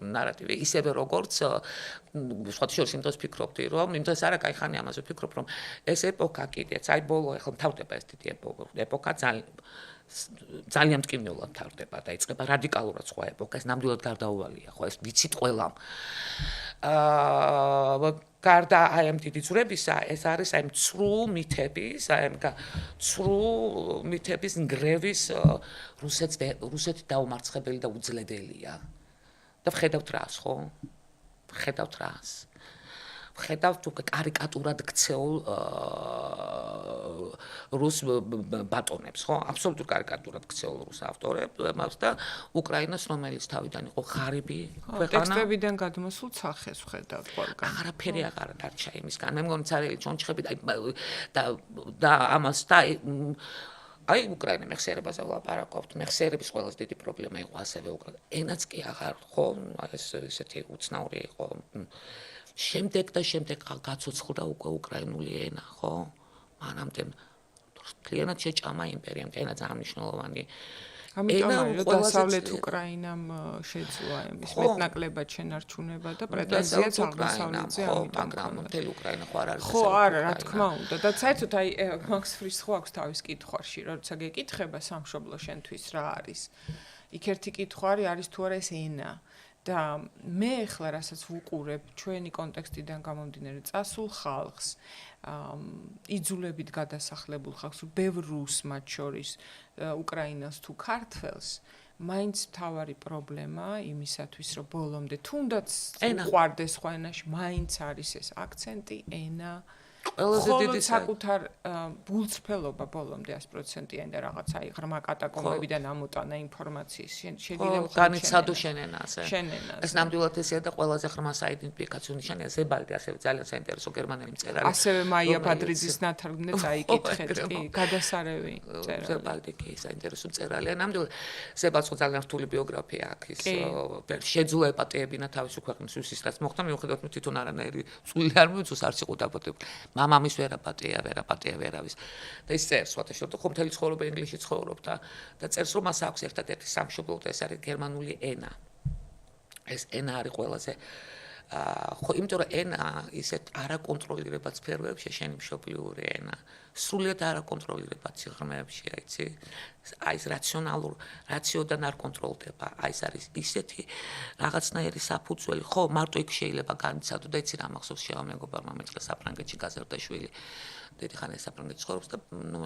ნარატივი, ისევე როგორც სხვა შორის იმ დროს ფიქრობდი, რომ იმ დროს არა, კაი ხანი ამაზე ვფიქრობ, რომ ეს ეპოქა კიდეც, აი ბოლო ახლა მთავრდება ეს დიდი ეპოქა ძალიან მტკივნეულად მთავრდება და იწყება რადიკალურად სხვა ეპოქა, ეს ნამდვილად გარდაუვალია, ხო, ეს ვიცით ყველამ. გარდა აი ამ დიდი ძვრებისა, ეს არის აი ცრუ მითების ნგრევის რუსეთი დაუმარცხებელი და უძლებელია. და ვხედავთ რას, ხო? ვხედავთ რას? ვხედავთ უკვე კარიკატურად ქცეულ რუს ბატონებს, ხო? აბსოლუტურ კარიკატურად ქცეულ რუს ავტორებს და უკრაინას, რომელიც თავიდან იყო ღარიბი ქვეყანა. ტექსტებიდან გადმოსულ სახეს ვხედავთ ყველგან. არაფერი აღარ დარჩა იმისგან. მე მგონი ცარიელი ჩონჩხები და ამას და აი უკრაინა მეხსიერებაზე ვლაპარაკობთ. მეხსიერების ყველაზე დიდი პრობლემა იყო ასევე უკრაინა. ენაც კი აღარ, ხო? ეს ესეთი უცნაური იყო. შემდეგ გაცოცხლდა უკვე უკრაინული ენა, ხო? მანამდე მთლიანად შეჭამა იმპერიამ, ენა ძალიან მნიშვნელოვანი. ამიტომ არის რომ დასავლეთ უკრაინამ შეძლო ამის მეტნაკლებად შენარჩუნება და პრეტენზიაც აღმოსავლეთზე ამიტომ მაგრამ მთელი უკრაინა ხო არ არის ხო არა რა თქმა უნდა და საერთოდ აი მაქს ფრის ხო აქვს თავის კითხვაში როცა გეკითხება სამშობლო შენთვის რა არის იქ ერთი კითხვა არის თუ არა ეს ენა და მე ახლა რასაც ვუყურებ ჩვენი კონტექსტიდან გამომდინარე წასულ ხალხს იძულებით გადასახლებულ ხალხს ბევრ რუს მათ შორის უკრაინელს თუ ქართველს მაინც მთავარი პრობლემა იმისათვის რომ ბოლომდე თუნდაც უყვარდეს სხვა ენაში მაინც არის ეს აქცენტი ენა ყველაზე დიდი საკუთარ ბულწრფელობა ბოლომდე 100%-იანი და რაღაც აი ღრმა კატაკომბებიდან ამოტანა ინფორმაციის შეიძლება განიცადო შენენაზე. შენენაზე. ეს ნამდვილად ესეა და ყველაზე ღრმა საიდენტიფიკაციო ნიშანია ზებალდი ასევე ძალიან საინტერესო გერმანელი მწერალი. ასევე მაია ბადრიძის ნათარგმნე წაიკითხეთ კი გადასარევი წერალი. ზებალდი კი საინტერესო მწერალია. ნამდვილად ზებალს ხო ძალიან რთული ბიოგრაფია აქვს. შეძლო ეპატიებინა თავისი ქვეყნის ვისის რაც მოხდა მიუხედავად რომ თვითონ არანაირი წვლილი არ მოიწვევს არც იყო დაპატებული. მამამის ვერაპატია ვერავის და ის წერს ვათაშორტო ხო მთელი ცხოვრება ინგლისში ცხოვრობდა და წერს რომ მას აქვს ერთადერთი სამშობლო და ეს არის გერმანული ენა ეს ენა არის ყველაზე ხო იმიტომ რომ ენა ისეთ არაკონტროლირებად სფეროებში შენი მშობლიური ენა სრულიად არაკონტროლირებად სიღრმეებში აიცი აი ეს რაციოდან არ კონტროლდება აი ეს არის ისეთი რაღაცნაირი საფუძველი ხო მარტო იქ შეიძლება განიცადო და იცი რა მახსოვს მეგობარმა მეწყე საფრანგეთში გაზარდაშვილი დიდი ხანი საფრანგეთში ცხოვრობს და ნუ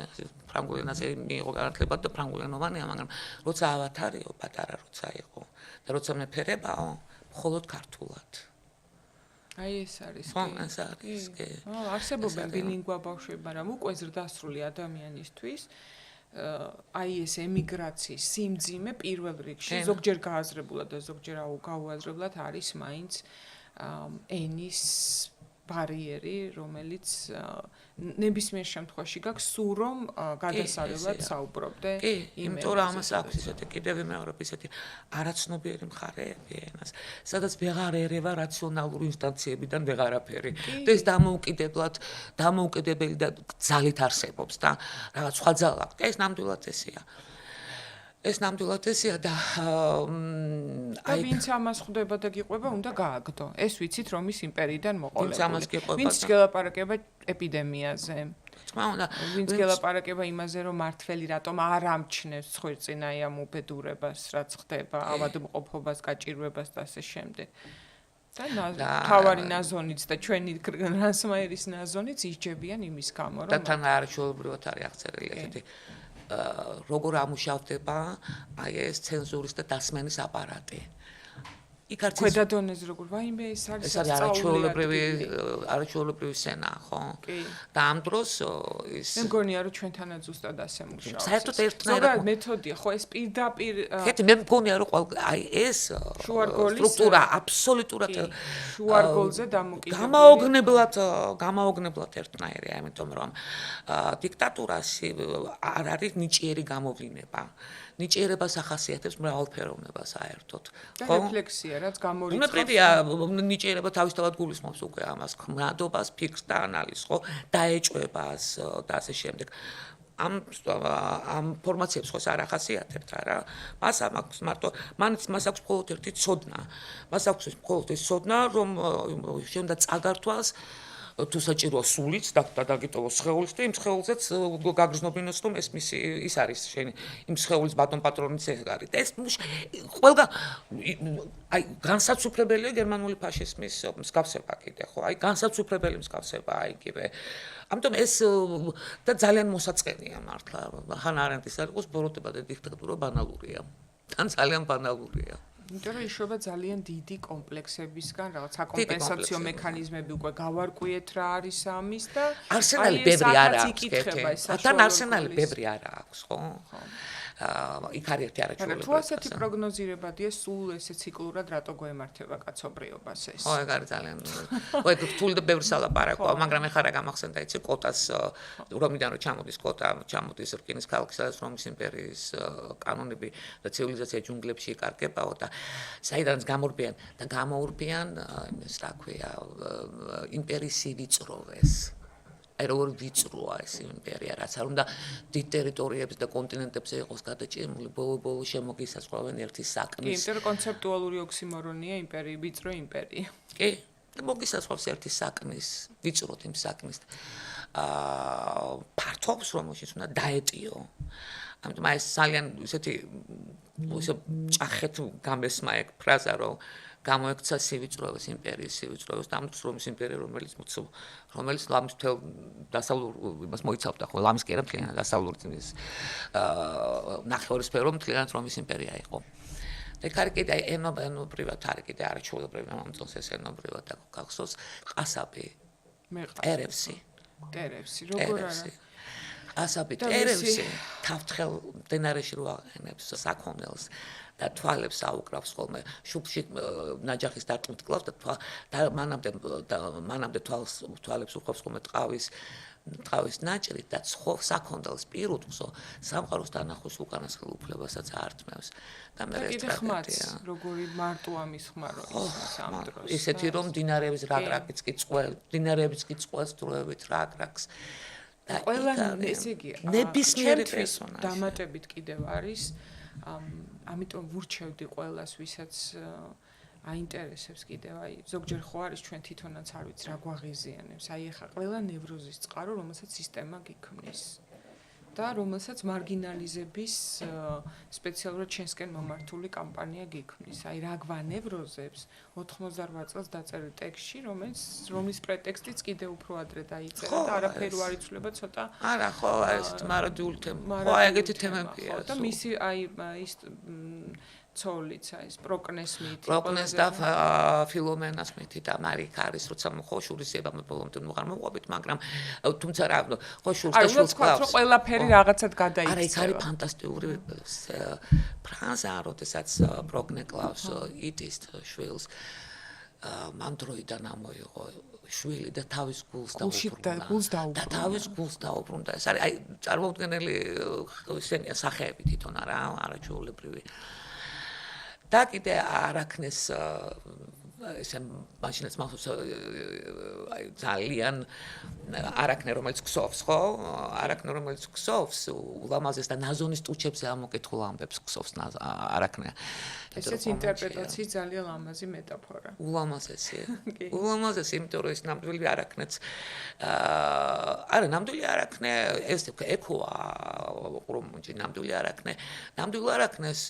ფრანგულ ენაზე მიიღო განათლება და ფრანგულენოვანია მაგრამ როცა ავათარიო პატარა როცა იყო და როცა მეფერებაო მხოლოდ ქართულად აი ეს არის ხო ეს არის კი არსებობენ ბილინგვა ბავშვები მაგრამ უკვე ზრდასრული ადამიანისთვის აი ეს ემიგრაციის სიმძიმე პირველ რიგში ზოგჯერ გააზრებულად და ზოგჯერ გაუაზრებლად არის მაინც ენის ბარიერი რომელიც ნებისმიერ შემთხვევაში გაქვს სულ რომ გადასარევად საუბრობდე იმიტომ რომ ამას აქვს ისეთი კიდევ მეორე ისეთი არაცნობიერი მხარეები ენას სადაც ვეღარ ერევა რაციონალური ინსტანციებიდან ვეღარაფერი და ეს დამოუკიდებელი და ძალით არსებობს და რაღაც სხვა ძალა აქვს ეს ნამდვილად ესეა ეს ნამდვილად ესეა და აი ვინც ამას ხვდება და გიყვება უნდა გააგდო ეს ვიცით რომ ის იმპერიიდან მოყოლებული ვინც გელაპარაკება ეპიდემიაზე თქმა უნდა ვინც გელაპარაკება იმაზე რომ მართველი რატომ არ ამჩნევს ხვირწინაი ამ უბედურებას რაც ხდება ავადმყოფობას გაჭირვებას და ასე შემდეგ და თავარი ნაზონიც და ჩვენი რანსმაერის ნაზონიც ისჯებიან იმის გამო რომ და თან არჩეულებრივად არის აღწერილი ესეთი როგორ ამუშავდება აი ეს ცენზურის და დასმენის აპარატი. იქ არც ქვედა დონეზე როგორ ვაიმე ეს არის არაჩვეულებრივი სცენა, ხო? და ამ დროს ის მე მგონია რომ ჩვენთანაც ზუსტად ასე მუშაობს. საერთოდ ერთნაირად მეთოდია, ხო ეს პირდაპირ ხეთი მე მგონია რომ აი ეს სტრუქტურა აბსოლუტურად შუარგოლზე გამაოგნებლად ერთნაირია, ამიტომ რომ დიქტატურაში არ არის ნიჭიერი გამოვლინება. ნიჭიერებას ახასიათებს მრავალფეროვნება საერთოდ. ხო? რეფლექსია, რაც გამორიცხავს. უნებრივია ნიჭიერება თავისთავად გულისხმობს უკვე ამას, ქმადობას, ფიქრს და ანალიზს, ხო? დაეჭვებას და ასე შემდეგ. ამ ფორმაციებს ხოს არ ახასიათებთ არა. მას აქვს მარტო მას აქვს მხოლოდ ერთი ცოდნა. მას აქვს მხოლოდ ეს ცოდნა, რომ შეიძლება წაგართვას თუ საჭიროა სულიც და დაგიტოვოს სხეულს და იმ სხეულზეც გაგრძნობინოს რომ ეს მისი ის არის შენი იმ სხეულის ბატონ პატრონიც ეს არის და ეს ყველგან აი განსაცვიფრებელია გერმანული ფაშიზმის მსგავსება კიდე ხო აი განსაცვიფრებელი მსგავსება აი იგივე ამიტომ ეს და ძალიან მოსაწყენია მართლა ხან არენდის არ იყოს ბოროტება და დიქტატურა ბანალურია თან ძალიან ბანალურია იმიტომ რომ იშობა ძალიან დიდი კომპლექსებისგან, რაღაც საკომპენსაციო მექანიზმები უკვე გავარკვიეთ რა არის ამის და არსენალი ბევრი არ აქვს. თან არსენალი ბევრი არ აქვს, ხო? იქ არის ერთი არაჩვეულებრივი. თუ ასეთი პროგნოზირებადია სულ ესე ციკლურად რატო გვემართება კაცობრიობას ეს? ხო, ეგ არის ძალიან. ხო, ეგ რთული და ბევრი სალაპარაკოა, მაგრამ ეხლა რა გამახსენდა იცი კოტას რომიდან რომ ჩამოდის კოტა, ჩამოდის რკინის ქალაქი, სადაც რომის იმპერიის კანონები და ცივილიზაცია ჯუნგლებში იკარგებაო და საიდანაც გამოურბიან ეს რა ქვია იმპერიის ვიწროვეს. აი როგორ ვიწროა ეს იმპერია, რაც არ უნდა დიდ ტერიტორიებს და კონტინენტებზე იყოს გადაჭიმული, ბოლო-ბოლო შემოგისაზღვრავენ ერთი საქმის. კი, იმიტომ რომ კონცეპტუალური ოქსიმორონია იმპერია, ვიწრო იმპერია. კი, და მოგისაზღვრავს ერთი საქმის, ვიწროთ იმ საქმის. ფართობს რომელშიც უნდა დაეტიო. ამიტომ აი ეს ძალიან ისეთი ჭახეთ გამესმა ეგ ფრაზა რომ გამოექცა სივიწროების იმპერიის სივიწროების და ამ დროს რომის იმპერია რომელიც ლამის მთელ დასავლურ იმას მოიცავდა ხო ლამის კი არა მთლიანად დასავლურ იმის ნახევარსფერო მთლიანად რომის იმპერია იყო და კარი კიდე ენობრივად არის კიდე არაჩვეულებრივი მომწონს ეს ენობრივად და გახსოვს ყასაბი ტერევსი როგორ არა ყასაბი ტერევსი თავთხელ მდინარეში რო აყენებს საქონელს და თვალებს აუკრავს ხოლმე შუბში ნაჯახის დარტყმით კლავს და მანამდე თვალებს უხობს ხოლმე ტყავის ნაჭრით და საქონელს პირუტყვსო სამყაროს დანახვის უკანასკნელ უფლებასაც აართმევს და მე ეს ტრაგედია როგორი მარტოა მის ხმარო ის ამ დროს ისეთი რომ დინარეების რაგრაკიც კი წყველ დინარეებიც კი წყველს დროებით რაგრაკს და ყველა ესე იგი ნებისმიერი პერსონაჟი დამატებით კიდევ არის ამიტომ ვურჩევდი ყველას ვისაც აინტერესებს კიდევ აი ზოგჯერ ხო არის ჩვენ თვითონაც არ ვიცი რა გვაღიზიანებს აი ეხა ყველა ნევროზის წყარო რომელსაც სისტემა გიქმნის და რომელსაც მარგინალიზების სპეციალურად ჩვენსკენ მომართული კამპანია გიქმნის აი რა გვანევროზებს 88 წელს დაწერილ ტექსტში რომლის პრეტექსტიც კიდევ უფრო ადრე დაიწერა და არაფერი არ იცვლება ცოტა არა ხო ეს მარადიული თემა ხო ეგეთი თემებია და მისი აი ის ცოლიც აი პროკნეს და ფილომენას მითი და მარიკ არის როცა ხო შურისება მე ბოლომდე უღარ მოყვებით მაგრამ თუმცა რა ხო შურს და შურს ყავს რომ ყველაფერი რაღაცად გადაიქცევა არა ეს არის ფანტასტიკური ფრაზა როდესაც პროკნე კლავს იტის შვილს მან დროიდან ამოიღო შვილი და თავის გულს და თავის გულს დაუბრუნდა ეს არის აი წარმოუდგენელი ესენია სახეები თვითონ არაჩვეულებრივი და კიდე არაქნეს ესე მაშინაც მახსოვს აი ძალიან არაქნე რომელიც ქსოვს ხო არაქნე რომელიც ქსოვს ულამაზეს და ნაზონის ტუჩებზე ამოკითხულ ამბებს ქსოვს არაქნე ესეც ინტერპრეტაციის ძალიან ლამაზი მეტაფორა ულამაზესი იმიტომ რომ ეს ნამდვილი არაქნეც არა ნამდვილი არაქნე ეს ეკოა ყრუმუნჯი ნამდვილი არაქნეს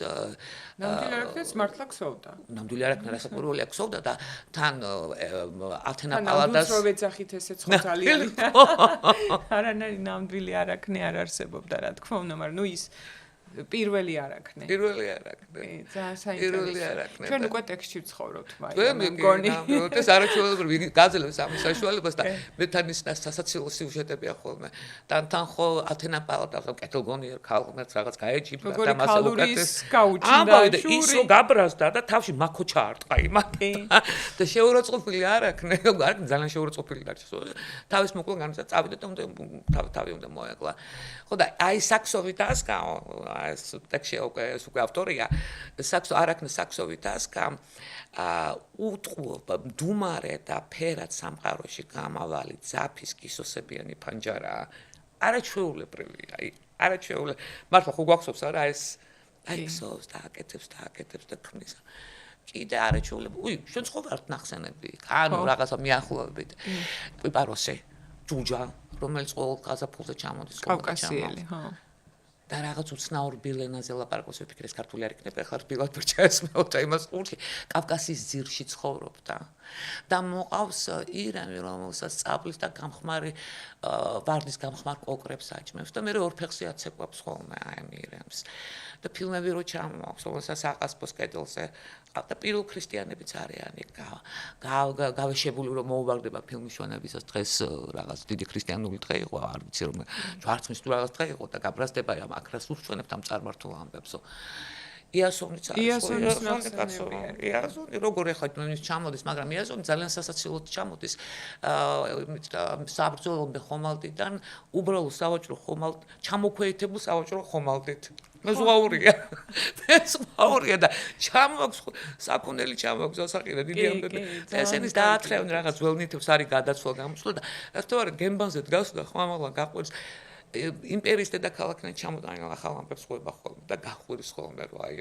მართლა ქსოვდა ნამდვილი არაქნე რასაკვირველია ქსოვდა და თან ათენა პალადას რო ვეძახით ესეც ხო ძალიან არანაირი ნამდვილი არაქნე არ არსებობდა რა თქმა უნდა მაგრამ ნუ ის პირველი არაქნე ძალიან საინტერესო ჩვენ უკვე ტექსტში ვცხოვრობთ მაგრამ მგონი ეს არაჩვეულებრივი გაძლევს ამის საშუალებას და მე თან ის სასაცილო სიუჟეტებია ხოლმე თან ხო ათენა პალატა კეთილგონიერ ქალღმერთს რაღაც გაეჭიბდა და მასე უკეთეს ამბავი და ისო გაბრაზდა და თავში მაქო ჩაარტყა იმათ და შეურაცხყოფილი არაქნე ძალიან შეურაცხყოფილი დარჩა თავის მოკლე განსა წავიდა და თავი უნდა მოეკლა ხო და აი საქსოვი დასკაო ეს ტექსტი უკვე ავტორია არაქნე საქსოვი დასკა უტყუობა მდუმარე და ფერად სამყაროში გამავალი ძაფის კისოსებიანი ფანჯარაა არაჩვეულებრივია აი არაჩვეულებრივი მართლა ხო გვახსოვს არა ეს აი ქსოვს და აკეთებს და ქმნის კიდე არაჩვეულებრივი ჩვენ ხო ვართ ნახსენები ანუ რაღაცა მიახლოებით პიპაროსი ჯუჯა რომელიც ყოველ გაზაფხულზე ჩამოდის კავკასიელი ხო და რაღაც უცნაურ ბილენაზე ლაპარაკობს ვიფიქრე ეს ქართული არ იქნება ახლა რბილად ვერ ჩაესმეოთ აი მას ყურში კავკასიის ძირში ცხოვრობდა და მოყავს ირემი რომელსაც წაბლის და გამხმარი ვარდის გამხმარ კოკრებს აჭმევს და მე ორ ფეხზე აცეკვებს ხოლმე აი ირემს და ფილმები რო ჩამოაქვს რომელსაც აყასპოს კედელზე და პირველ ქრისტიანებიც არიანი გავეშებული რომ მოუვარდება ფილმის ჩვენებისას დღეს რაღაც დიდი ქრისტიანული დღე იყო არ ვიცი რომ ჯვარცმის თუ რაღაც დღე იყო და გაბრაზდება ამ აკრას უშჩვენებთ ამ წარმართულ ამბებსო იასონიც იასონი როგორ ეხლა ის ჩამოდის მაგრამ იასონი ძალიან სასაცილოდ ჩამოდის საბრძოლომდე ხომალდიდან უბრალო სავაჭრო ხომალდ ჩამოქვეითებულ სავაჭრო ხომალდით მე ზღაურია და ჩამოაქვს საქონელი ჩამოაქვს ასაყირა დიდი ამბები და ესენის დაათრევენ რაღაც ველნითებს არის გადაცვლა გამოსვლა და ერთგვარი გემბანზე დგას და ხმამაღლა გაყვერს იმპერიის დედაქალაქიდან ჩამოდაინო ახალ ამბებს ყვება ხოლმე და გახვირის ხოლმე რომ აი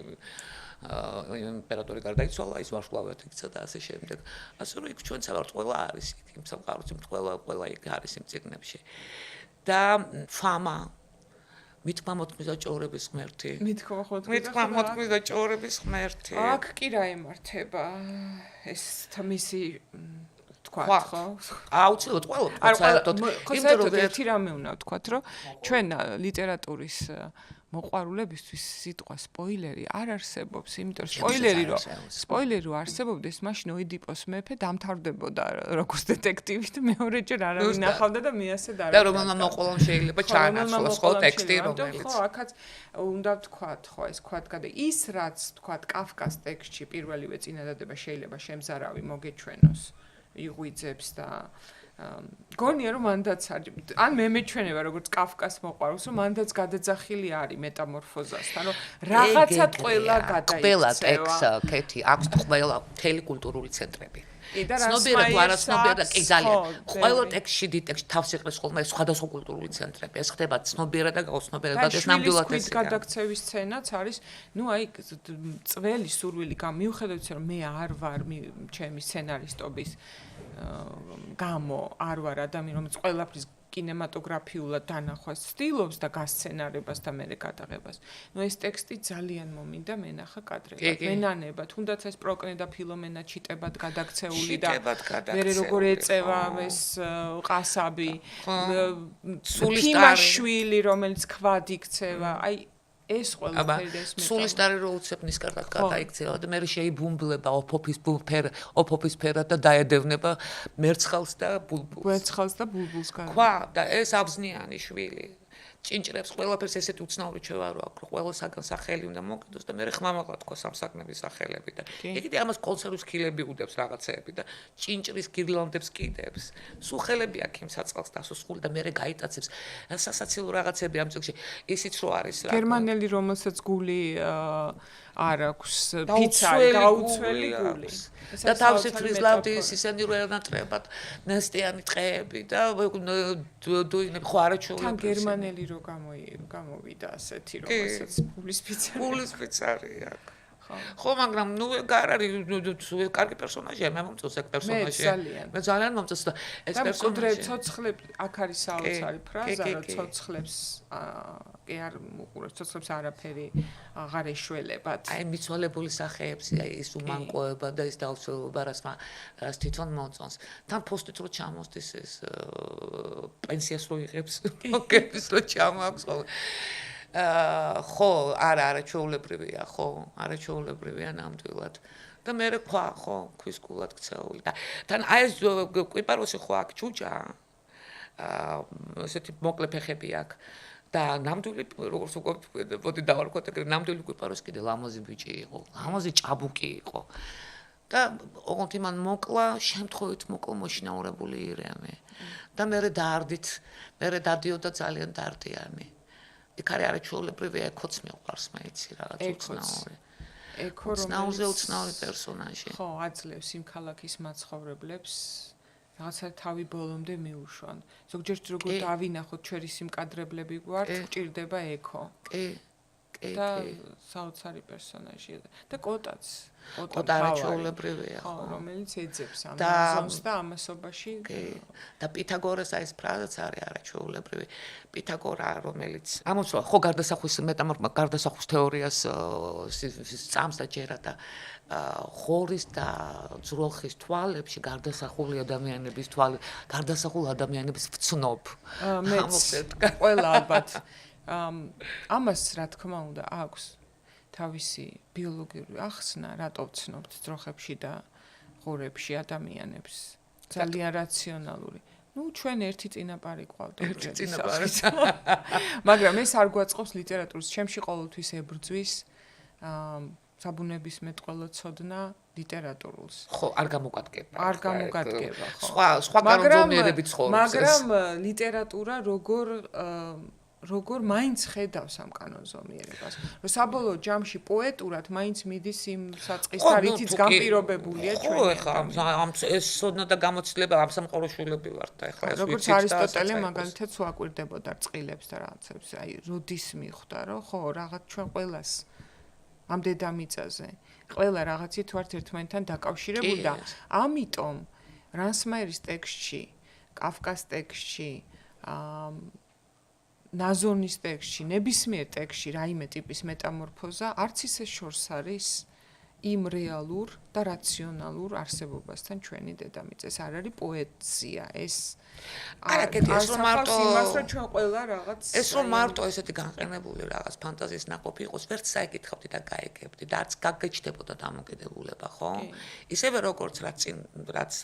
იმპერატორი გარდაიცვალა ის ვარშავად იქცა და ასე შემდეგ ასე რომ იქ ჩვენც ვართ ყველა არის იქ იმ სამყაროში ყველა იქ არის იმ წიგნებში და ფამა მითქმა მოთქმის და ჭორების ღმერთი. მითქმა მითქმა მოთქმის და ჭორების ღმერთი. აქ კი რა ემართება ეს თმისი თქვა ხო? აუცილებლად ყველა არ საერთოდ იმიტომ რომ ერთი რამე უნდა ვთქვათ, რომ ჩვენ ლიტერატურის მოყვარულებისთვის სიტყვა სპოილერი არ არსებობს, იმიტომ რომ სპოილერი რო არსებობდეს, მაშინ ოიდიპოს მეფე დამთავრდებოდა როგორც დეტექტივი და მეორეჯერ არავინ ახავდა და მეასედ არ. და რომელმა მოყოლამ შეიძლება ჩაანაცვლოს ხო ტექსტი რომელიც. ხო, აქაც უნდა ვთქვათ, ხო, ეს ქვადგადა ის რაც ვთქვათ კაფკას ტექსტში პირველივე წინადადება შეიძლება შემზარავი მოგეჩვენოს. იღვიძებს და გონია რომ მანდაც არის ან მე მეჩვენება როგორც კაფკას მოყვარულს რომ მანდაც გადაძახილი არის მეტამორფოზასთან რომ რაღაცად ყველა გადაიქცევა ყველა ტექსტ კეთი აქვს ყველა მთელი კულტურული ცენტრები ცნობიერად თუ არაცნობიერად კი ძალიან ყველა ტექსტში დიდ თავს იყრეს ხოლმე სხვადასხვა კულტურული ცენტრები ეს ხდება ცნობიერად და გაუცნობიერად და ეს ნამდვილად ეს გადაქცევის სცენაც არის ნუ აი წველი სურვილი გამიუხედავთ რომ მე არ ვარ ჩემი სცენარისტობის გამო არ ვარ ადამიანი რომელიც ყველაფრის კინემატოგრაფიულად დანახვას ცდილობს და გასცენარებას და მერე გადაღებას. ნუ ეს ტექსტი ძალიან მომინდა მენახა კადრებად. მენანება, თუნდაც ეს პროკნე და ფილომენა ჩიტებად გადაქცეული და მერე როგორ ეწევა ეს ყასაბი, სულისტარიშვილი რომელიც ქვად იქცევა. აი ეს ყველაფერი და ეს მეტყობა. სულისტარი რო უცებ ნისკარტად გადაიქცევა და მე შეიბუმბლება ოფოფის ფერად და დაედევნება მერცხალს და ბულბულს. მერცხალს და ბულბულს გაიგო. ხვა და ეს აბზნიანი შვილი. ჭინჭრებს ყველაფერს ესეთი უცნაური ჩვევა რო აქვს ყველასაგან სახელი უნდა მოკიდოს და მე ხმამაღლა თქვა სამსაგნების სახელები და იგი ამას კონსერვის ქილები უდებს რაღაცეები და ჭინჭრის გირლანდებს კიდებს სულ ხელები აქვს იმ საწყალს დასუსხული და მე გაიტაცებს სასაცილო რაღაცები ამ წიგში ისიც რო არის რა გერმანელი რომელსაც გული არ აქვს ფიცარი გაუცველი გული და თავისი ფრიზლანდის ისინი რო ენატრებად ნესტიანი ტყეები და დუინები ხო არაჩვეულებრივი თან გერმანელი რო გამოვიდა ასეთი რომელსაც გულის ფიცარი აქვს ხო მაგრამ ნუ არ არის კარგი პერსონაჟია მე მომწონს ეგ პერსონაჟია მე ძალიან მომწონს და ეს პერსონაჟი ცოცხლებს აქ არის საოცარი ფრაზა რომ ცოცხლებს კი არ უყურებს ცოცხლებს არაფერი აღარ ეშველებათ აი მიცვალებული სახეებს აი ის უმანკოება და ის დაუცველობა რაც თვითონ მომწონს თან ფოსტით რო ჩამოსდის ეს პენსიას რო იღებს მოგების რო ჩამოაქვს ხო არაჩვეულებრივია ხო არაჩვეულებრივია ნამდვილად და მე რა ხო ქვის გულად ქცეული და თან აი ეს კვიპაროსი ხო აქ ჩუჭა ესეთი მოკლე ფეხები აქვს და ნამდვილი როგორც უკვე დავარქვათ ეგრე ნამდვილი კვიპაროსი კიდე ლამაზი ბიჭი იყო ლამაზი ჭაბუკი იყო და ოღონდ იმან მოკლა შემთხვევით მოკლა მოშინაურებული ირემი და მე დადიოდა ძალიან დარდიანი იქ არის არაჩვეულებრივი ეკოც მიყვარს მე იცი რაღაც უცნაური ეკო რომელიც უცნაური პერსონაჟი ხო აძლევს იმ ქალაქის მაცხოვრებლებს რაღაცა თავი ბოლომდე მიუშვან ზოგჯერ როგორ დავინახოთ ჩვენი სიმკადრებლები გვართ გჭირდება ეკო კი და საოცარი პერსონაჟია და კოტაც კოტა არაჩვეულებრივია ხო რომელიც ეძებს ამ ზომს და ამასობაში და პითაგორას ეს ფრაზაც არის არაჩვეულებრივი პითაგორა რომელიც ამოსვლა ხო გარდასახვის თეორიას სწამს და ჯერა და ხორის და ძროხის თვალებში გარდასახული ადამიანების გარდასახულ ადამიანების ვცნობ მეც ყველა ალბათ ამას რა თქმა უნდა აქვს თავისი ბიოლოგიური ახსნა რატო ვცნობთ ძროხებში და ღორებში ადამიანებს ძალიან რაციონალური ნუ ჩვენ ერთი წინაპარი ყავდა ერთი წინაპარი მაგრამ ეს არ გვაწყობს ლიტერატურის ჩემში ყოველთვის ებრძვის საბუნებისმეტყველო ცოდნა ლიტერატურულს ხო არ გამოგადგება ხო სხვა კანონზომიერებით ცხოვრობს მაგრამ ლიტერატურა როგორ მაინც ხედავს ამ კანონზომიერებას რომ საბოლოო ჯამში პოეტურად მაინც მიდის იმ საწყის და რითიც განპირობებულია ჩვენი ხო ამ ეს სოდნა და გამოცდილება ამ სამყაროშვილები ვართ და ეხლა ეს როგორც არისტოტელე მაგალითად უაკვირდებოდა რწყილებს და რაღაცებს აი როდის მიხვდა რომ ხო რაღაც ჩვენ ყველას ამ დედამიწაზე ყველა რაღაცით ვართ ერთმანეთთან დაკავშირებული და ამიტომ რანსმაერის ტექსტში კაფკას ტექსტში ნაზონის ტექსტში, ნებისმიერ ტექსტში რაიმე ტიპის მეტამორფოზა არც ისე შორს არის იმ რეალურ და რაციონალურ არსებობასთან ჩვენი დედამიწა. ეს არ არის პოეზია, ეს არა, კეთილი, ეს რომ მარტო იმას რომ ჩვენ ყველა რაღაც ეს რომ მარტო ესეთი განყენებული რაღაც ფანტაზიის ნაკოფი იყოს, ვერც საიკითხავდი და გაეკებდი და არც გაგეჩნდებოდა დამოკიდებულება, ხო? ისევე როგორც რაც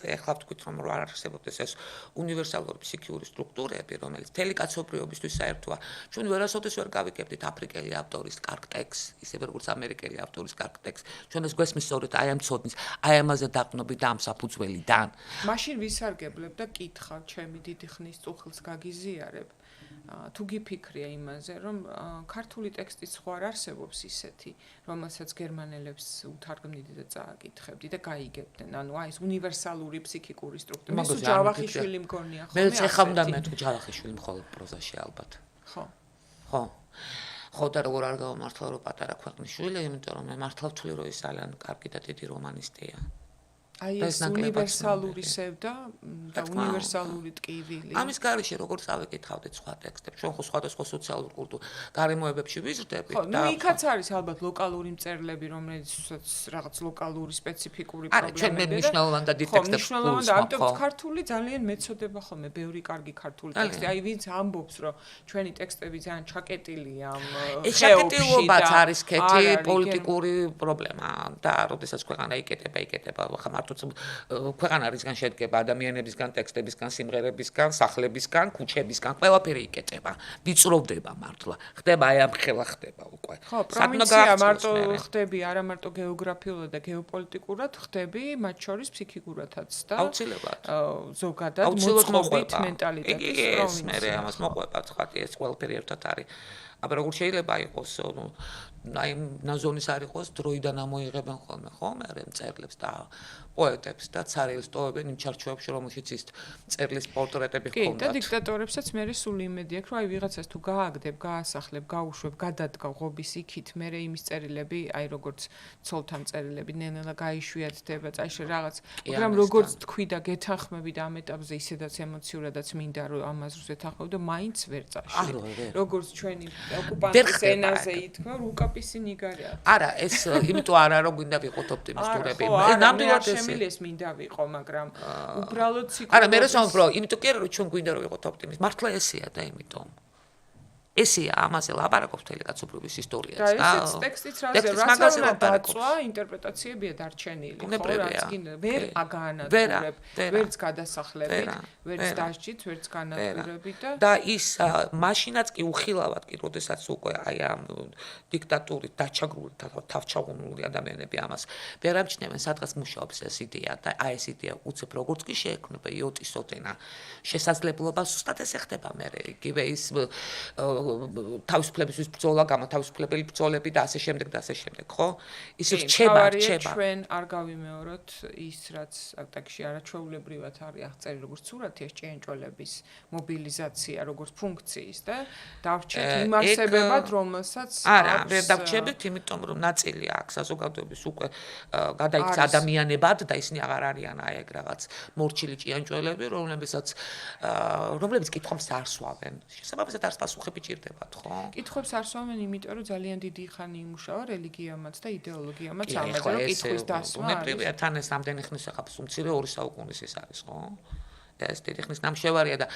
ეხლა ვთქვით, რომ არ არსებობდეს ეს უნივერსალური ფსიქიური სტრუქტურები, რომელიც მთელი კაცობრიობისთვის საერთოა. ჩვენ ვერასოდეს ვერ გავიკებდით აფრიკელი ავტორის კარგ ტექსტს, ისევე როგორც ამერიკელი ავტორის კარგ ტექსტს. ჩვენ ეს გვესმის სწორედ აი ამ ცოდნის, აი ამაზე დაყნობით და ამ საფუძველიდან. მაშინ ვისარგებლებ და კითხავ ჩემი დიდი ხნის წუხილს გაგიზიარებ. თუ გიფიქრია იმაზე, რომ ქართული ტექსტიც ხო არ არსებობს ისეთი, რომელსაც გერმანელებს უთარგმნიდი და წააკითხებდი და გაიგებდნენ. ანუ აი ეს უნივერსალური ფსიქიკური სტრუქტურა. ეს ჯავახიშვილი მგონია ხოლმე. მე ეხა უნდა მეთქვა ჯავახიშვილი მხოლოდ პროზაში ალბათ. ხო. ხო. ხო და როგორ არ გავამართლა რომ პატარა ქვეყნის შვილი, იმიტომ რომ მე მართლა ვთვლი რომ ის ძალიან კარგი და დიდი რომანისტია. აი ეს უნივერსალური სევდა და უნივერსალური ტკივილი. ამის გარეშე როგორ წავიკითხავდეთ სხვა ტექსტებს, ჩვენ ხო სხვადასხვა სოციალურ კულტურ გარემოებებში ვიზრდებით და ნუ იქაც არის ალბათ ლოკალური მწერლები, რომელიც რაღაც ლოკალური სპეციფიკური პრობლემები. ჩვენ მე მნიშვნელოვანი და დიდ ტექსტებს ვსვამთ, ამიტომ ქართული ძალიან მეწოდება ხოლმე, ბევრი კარგი ქართული ტექსტი. აი ვინც ამბობს, რომ ჩვენი ტექსტები ძალიან ჩაკეტილია ამ ეს ჩაკეტილობაც არის კეთი პოლიტიკური პრობლემა და როდესაც ქვეყანა იკეტება, ხა მარტო ქვეყანარისგან შედგება ადამიანებისგან, ტექსტებისგან, სიმღერებისგან, სახლებისგან, ქუჩებისგან, ყველაფერი იკეტება, ვიწროვდება მართლა. ხდება აი ამ ხელა ხდება უკვე. ხო, პროვინცია მარტო ხდები, არა მარტო გეოგრაფიულად და გეოპოლიტიკურად ხდები, მათ შორის ფსიქიკურადაც და აუცილებლად. ზოგადად მოწყობით მენტალიტეტის პროვინცია. მე ამას მოყვება ცხადია, ეს ყველაფერი ერთად არის. აბა როგორ შეიძლება იყოს აი ნაზონის არ იყოს დროიდან ამოიღებენ ხოლმე ხო მე მწერლებს და პოეტებს და ცარიელს ტოვებენ იმ ჩარჩოებში რომელშიც ის მწერლის პორტრეტები კი ჰქონდათ. და დიქტატორებსაც მე სულ იმედი აქვს რომ აი ვიღაცას თუ გააგდებ, გაასახლებ, გაუშვებ, გადადგა ღობის იქით, მე იმის წერილები, აი როგორც ცოლთან წერილები ნელ-ნელა გაიშვიათდება, წაიშე რაღაც, მაგრამ როგორც თქვი და გეთანხმები და ამ ეტაპზე ისედაც ემოციურადაც მინდა რომ ამას ვეთანხმებ და მაინც ვერ წაშვი. როგორც ჩვენი ოკუპანტის ენაზე ითქვა, რუკაპისი ნიგარია. არა, ეს იმიტომ არა რომ გვინდა ვიყოთ ოპტიმისტურები. მე ნამდვილად ეს მინდა ვიყო, მაგრამ უბრალოდ არა, მე რასაუბრობ, ბრო, იმიტომ კი არა რომ ჩვენ გვინდა რომ ვიყოთ ოპტიმისტი. მართლა ესეა და იმიტომ. ესეა ამაზე ლაპარაკობს მთელი კაცობრიობის ისტორიაც და ეს ტექსტიც რაზე დაწვა ინტერპრეტაციებია დარჩენილი, ხო, რაც გინდა ვერ აგაანადგურებ, ვერც გადასახლებით, ვერც დასჯით, ვერც განადგურებით და ის მაშინაც კი უხილავად კი, როდესაც უკვე აი ამ დიქტატურით დაჩაგრული თავჩაღუნული ადამიანები ამას ვერ ამჩნევენ, სადღაც მუშაობს ეს იდეა და აი ეს იდეა უცებ როგორც კი შეექმნება იოტის ოდენა შესაძლებლობა ზუსტად ეს ხდება მე იგივე ის თავისუფლებისთვის ბრძოლა, გამოთავისუფლებელი ბრძოლები და ასე შემდეგ და ასე შემდეგ, ხო? ის რჩება. ჩვენ არ გავიმეოროთ ის, რაც აქტაკში არაჩვეულებრივად არის აღწერილი, როგორც სურათი ეს ჭიანჭველების მობილიზაცია, როგორც ფუნქციის და დავრჩეთ იმ არსებებად, რომელსაც არა, ვერ დავრჩებით, იმიტომ რომ ნაწილი აქ საზოგადოების უკვე გადაიქცა ადამიანებად და ისინი აღარ არიან აი ეგ რაღაც მორჩილი ჭიანჭველები, რომლებიც კითხვებს არ სვავენ. შესაბამისად არ პასუხები ჭირდებათ, ხო? კითხვებს არ სვამენ, იმიტომ რომ ძალიან დიდი ხანი იმუშავა რელიგიამაც და იდეოლოგიამაც ამაზე, რომ კითხვის დასმა არის. უნებრივია თან ეს ამდენი ხნის ახლა მცირე 2 საუკუნის ის არის, ხო? ეს დიდი ხნის ნამშევარია და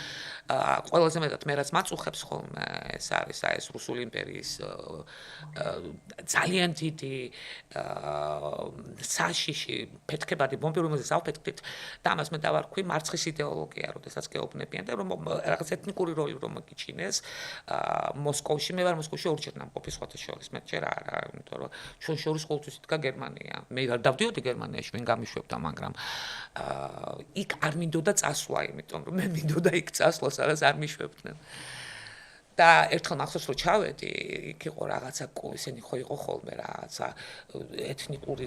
ყველაზე მეტად მე რაც მაწუხებს ხოლმე ეს არის აი ეს რუსული იმპერიის ძალიან დიდი საშიში ფეთქებადი ბომბი რომელზეც ავფეთქდით და ამას მე დავარქვი მარცხის იდეოლოგია, როდესაც გეუბნებიან და რომ რაღაც ეთნიკური როლი რომ მოგიჩინეს მოსკოვში, მე ვარ მოსკოვში ორჯერ ნამყოფი სხვათა შორის, მე ჯერ არა, იმიტომ რომ ჩვენ შორის ყოველთვის იდგა გერმანია. მე არ დავდიოდი გერმანიაში, ვინ გამიშვებდა, მაგრამ იქ არ მინდოდა წასვლა, იმიტომ რომ მე მინდოდა იქ წასვლა, სადაც არ მიშვებდნენ. და ერთხელ მახსოვს რომ ჩავედი, იქ იყო რაღაცა ისინი ხო იყო ხოლმე რაღაცა ეთნიკური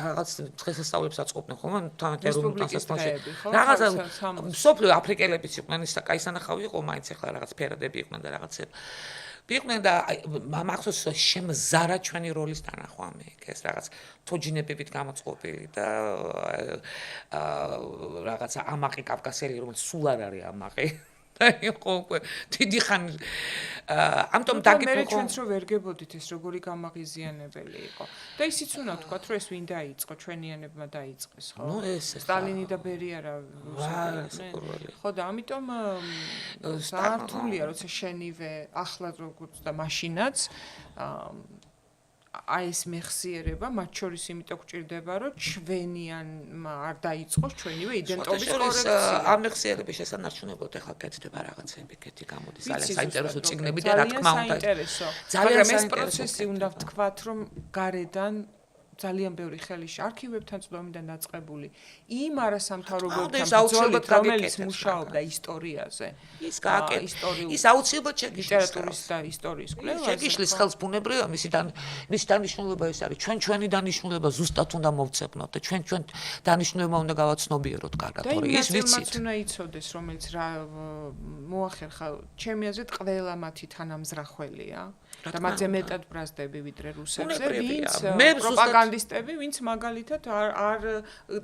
რაღაც დღესასწაულებს აწყობდნენ ხოლმე თან ეროვნულსასწავლში. რაღაცა სოფლიო აფრიკელებიც იყვნენ, ის კაისანახავი იყო, მაინც ახლა რაღაც ფერადები იყვნენ და რაღაცები. ვიყვნენ და მახსოვს შემზარა ჩვენი როლის თანახვამი, ეს რაღაც თოჯინებებით გამოწყობილი და რაღაცა ამაყი კავკასიელი, რომელიც სულ არ არის ამაყი. იყო უკვე დიდი ხანი. ამიტომ მე დაგიბრუნო ჩვენც რო ვერ გებოდით ეს როგორი გამაღიზიანებელი იყო. და ისიც უნდა თქვა, რომ ეს ვინ დაიწყო, ჩვენიანებმა დაიწყეს, ხო? ნუ ეს სტალინი და ბერია ხო და ამიტომ საართულია, როცა შენივე ახლად როგორც და მაშინაც აი ეს მეხსიერება მათ შორის იმიტომ გვჭირდება, რომ ჩვენიანმა არ დაიწყოს ჩვენივე იდენტობის კორექცია. ამ მეხსიერების შესანარჩუნებლად ახლა კეთდება რაღაცები, კეთი გამოდის ძალიან საინტერესო ციგნები და რა თქმა უნდა. ძალიან ეს პროცესი უნდა ვთქვათ, რომ გარედან ძალიან ბევრი ხელი არქივებთან წვდომიდან დაწყებული იმ არასამთავრობოებთან ბრძოლით, რომელიც მუშაობდა ისტორიაზე. ის აუცილებლად შეგიშლის ლიტერატურის და ისტორიის კვლევაზე. შეგიშლის ხელს ბუნებრივია მისი დანიშნულება ეს არის. ჩვენი დანიშნულება ზუსტად უნდა მოვცებნოთ და ჩვენ დანიშნულება უნდა გავაცნობიეროთ კარგად, თორე ის ვიცით. და უნდა იცოდეს, რომელიც რა მოახერხა ჩემი აზრით ყველა მათი თანამზრახველია. და მათზე მეტად ბრაზდები ვიდრე რუსებზე, ვინც პროპაგანდისტები, ვინც მაგალითად არ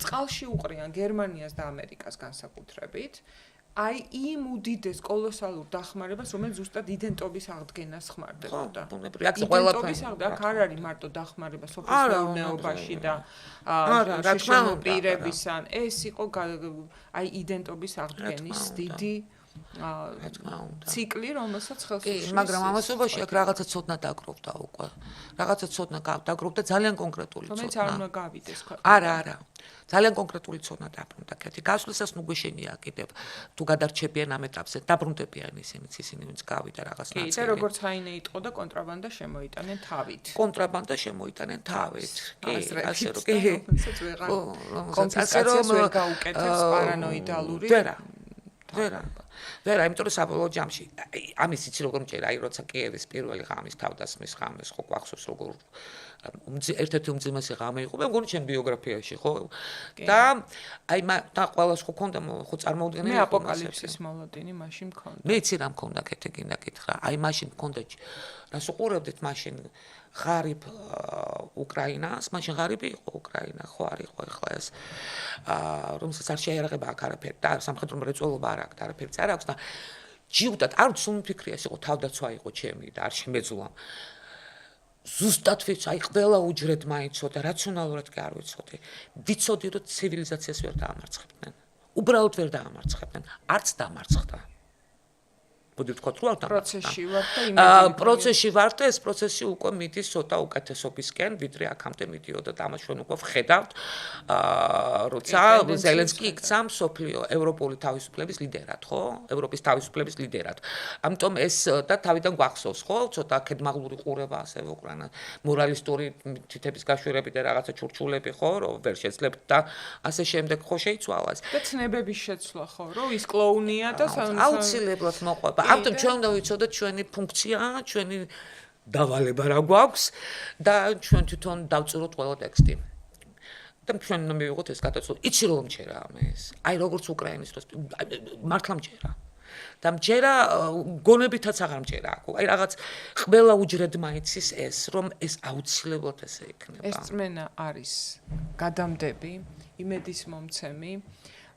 წყალში უყრიან გერმანიას და ამერიკას განსაკუთრებით. აი იმ უდიდეს კოლოსალურ დახმარებას, რომელიც ზუსტად იდენტობის აღდგენას ხმარდებოდა. იდენტობის აღდგენა აქ არ არის მარტო დახმარება სოფლის მეურნეობაში და შეშემოპირებისან, ეს იყო აი იდენტობის აღდგენის დიდი ციკლი, რომელსაც ხელს უშლის. მაგრამ ამასობაში აქ რაღაცა ცოდნა დაგროვდა უკვე. რაღაცა ცოდნა დაგროვდა ძალიან კონკრეტული ცოდნა. რომელიც არ უნდა გავიდეს ქვეყანაში. არა. ძალიან კონკრეტული ცოდნა დაბრუნდა. კეთი გასვლისას ნუ გვეშენია კიდევ თუ გადარჩებიან ამ ეტაპზე, დაბრუნდებიან ისინი ვინც გავიდა რაღაც ნაწილი. კი, როგორც აინე იტყო და კონტრაბანდა შემოიტანენ თავით. კონტრაბანდა შემოიტანენ თავით. კი, ასე რომ კი. კონფისკაციას ვერ გაუკეთებს პარანოიდალური. ვერა, იმიტომ რომ საბოლოო ჯამში ამის იცი როგორ მჭირა, აი როცა კიევის პირველი ღამის თავდასხმის ღამეს ხო გვახსოვს როგორ ერთ-ერთი უმძიმესი ღამე იყო, მე მგონი ჩემ ბიოგრაფიაში, ხო? და აი და ყველას ხო ქონდა ხო წარმოუდგენელი მე აპოკალიფსის მოლოდინი მაშინ მქონდა. მე იცი რა მქონდა, კეთე გინდა კითხრა. აი მაშინ მქონდა რას უყურებდით მაშინ ღარიბ უკრაინას, მაშინ ღარიბი იყო უკრაინა, ხო არ იყო ეხლა ეს რომელსაც არ შეიარაღება აქ არაფერი და სამხედრო მრეწველობა არ აქვს, არაფერიც არ აქვს და ჯიუდად არ ვცულ მფიქრია ეს იყო თავდაცვა იყო ჩემი და არ შემეძლო. ზუსტად ვიცი, აი ყველა უჯრედ მაიცოდა, რაციონალურად კი არ ვიცოდი. ვიცოდი რომ ცივილიზაციას ვერ დაამარცხებდნენ. უბრალოდ ვერ დაამარცხებდნენ, არც დამარცხდა. ბოდი ვთქვათ რომ არ პროცესში ვარ და იმედი პროცესში ვარ და ეს პროცესი უკვე მიდის ცოტა უკეთესობისკენ, ვიდრე აქამდე მიდიოდა და ამას ჩვენ უკვე ვხედავთ, როცა ზელენსკი იქცა მსოფლიო ევროპული თავისუფლების ლიდერად, ხო? ევროპის თავისუფლების ლიდერად. ამიტომ ეს და თავიდან გვახსოვს, ხო? ცოტა ქედმაღლური ყურება ასევე უკრაინა მორალისტური თითების გაშვერები და რაღაცა ჩურჩულები, ხო? რომ ვერ შეძლებთ და ასე შემდეგ ხო შეიცვალა ეს. და ცნებების შეცვლა, ხო? რომ ის კლოუნია და აუცილებლად მოყვება. ამიტომ ჩვენ უნდა ვიცოდეთ ჩვენი ფუნქცია, ჩვენი დავალება რა გვაქვს და ჩვენ თვითონ დავწეროთ ყველა ტექსტი. და ჩვენ უნდა მივიღოთ ეს გადაწყვეტილება. იცი რომ მჯერა ამას. აი როგორც უკრაინის დროს მართლა მჯერა. და მჯერა გონებითაც აღარ მჯერა. აი რაღაც ყველა უჯრედმა იცის ეს, რომ ეს აუცილებლად ესე იქნება. ეს წმენა არის გადამდები, იმედის მომცემი.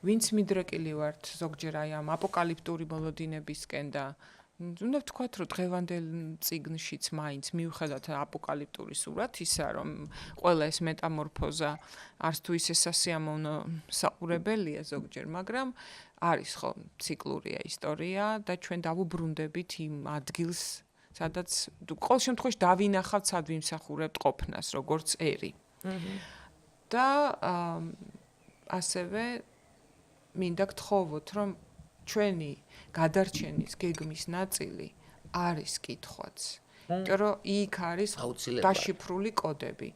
ვინც მიდრეკილი ვართ ზოგჯერ აი ამ აპოკალიფტური მოლოდინებისკენ და უნდა ვთქვათ, რომ დღევანდელ წიგნშიც მაინც მივხედავთ აპოკალიფტური სურათ ისა, რომ ყველა ეს მეტამორფოზა არც თუ ისე სასიამოვნო საყურებელია ზოგჯერ, მაგრამ არის ხო ციკლურია ისტორია და ჩვენ დავუბრუნდებით იმ ადგილს, სადაც ყოველ შემთხვევაში დავინახავთ, სად ვიმსახურებთ ყოფნას, როგორც ერი. და ასევე მინდა გთხოვოთ, რომ ჩვენი გადარჩენის გეგმის ნაწილი არის კითხვაც. იმიტომ რომ იქ არის დაშიფრული კოდები.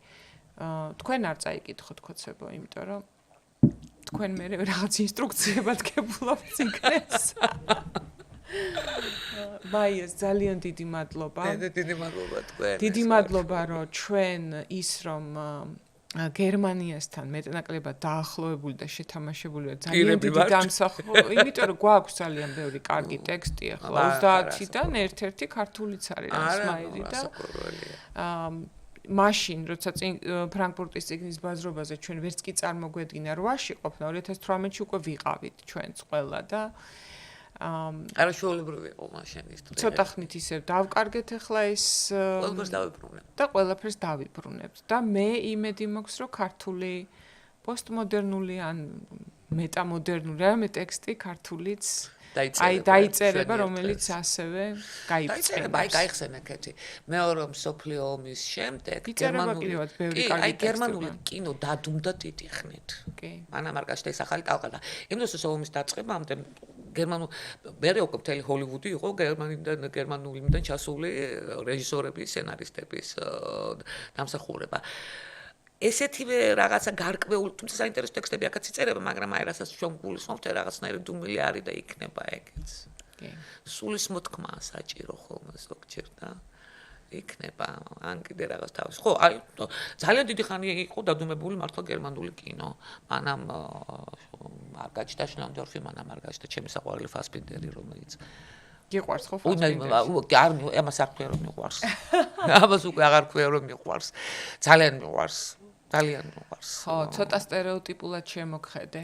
თქვენ არ წაიკითხოთ კოცებო, იმიტომ რომ თქვენ მე რაღაც ინსტრუქციებად გებულობთ ციგნებს. მაიას ძალიან დიდი მადლობა. დიდი მადლობა თქვენ. დიდი მადლობა, რომ ჩვენ ის რომ გერმანიასთან მეტნაკლებად დაახლოებული და შეთამაშებული ვარ ძალიან დიდი დამსახურება, იმიტომ რომ გვაქვს ძალიან ბევრი კარგი ტექსტი ახლა 30-დან ერთ-ერთი ქართულიც არის რასმაირი და მაშინ როცა ფრანკფურტის წიგნის ბაზრობაზე ჩვენ ვერც კი წარმოგვედგინა 8-ში ყოფნა 2018-ში უკვე ვიყავით ჩვენც ყველა და არა შეულებრივი იყო მაშინ ის დღე. ცოტა ხნით ისევ დავკარგეთ ახლა ეს ყველაფერს დავიბრუნებ. და ყველაფერს დავიბრუნებთ და მე იმედი მაქვს რომ ქართული პოსტმოდერნული ან მეტამოდერნული რამე ტექსტი ქართულიც დაიწერება რომელიც ასევე გაიწერება აი გაიხსენე კეთი მეორე მსოფლიო ომის შემდეგ გერმანული კინო დადუმდა დიდი ხნით კი ანა მარკაშტა ის ახალი ტალღა და იმ დროს ომის დაწყებამდე მე უკვე მთელი ჰოლივუდი იყო გერმანულიდან ჩასული რეჟისორების სცენარისტების დამსახურება ესეთივე რაღაცა გარკვეული თუმცა საინტერესო ტექსტები აქაც იწერება მაგრამ აი რასაც ჩვენ გულისხმობთ რაღაცნაირი დუმილი არის და იქნება ეგეც კი სულის მოთქმა საჭირო ხოლმე ზოგჯერ და იქნება ან კიდე რაღაც თავის ხო აი ძალიან დიდი ხანი იყო დადუმებული მართლა გერმანული კინო მანამ არ გაჩნდა შლანდორფი მანამ არ გაჩნდა ჩემი საყვარელი ფასბინდერი რომელიც გიყვარს ხო ფასბინდერი არ ამას არ ქვია რომ მიყვარს ამას უკვე აღარ ქვია რომ მიყვარს ძალიან მიყვარს ხო ცოტა სტერეოტიპულად შემოგხედე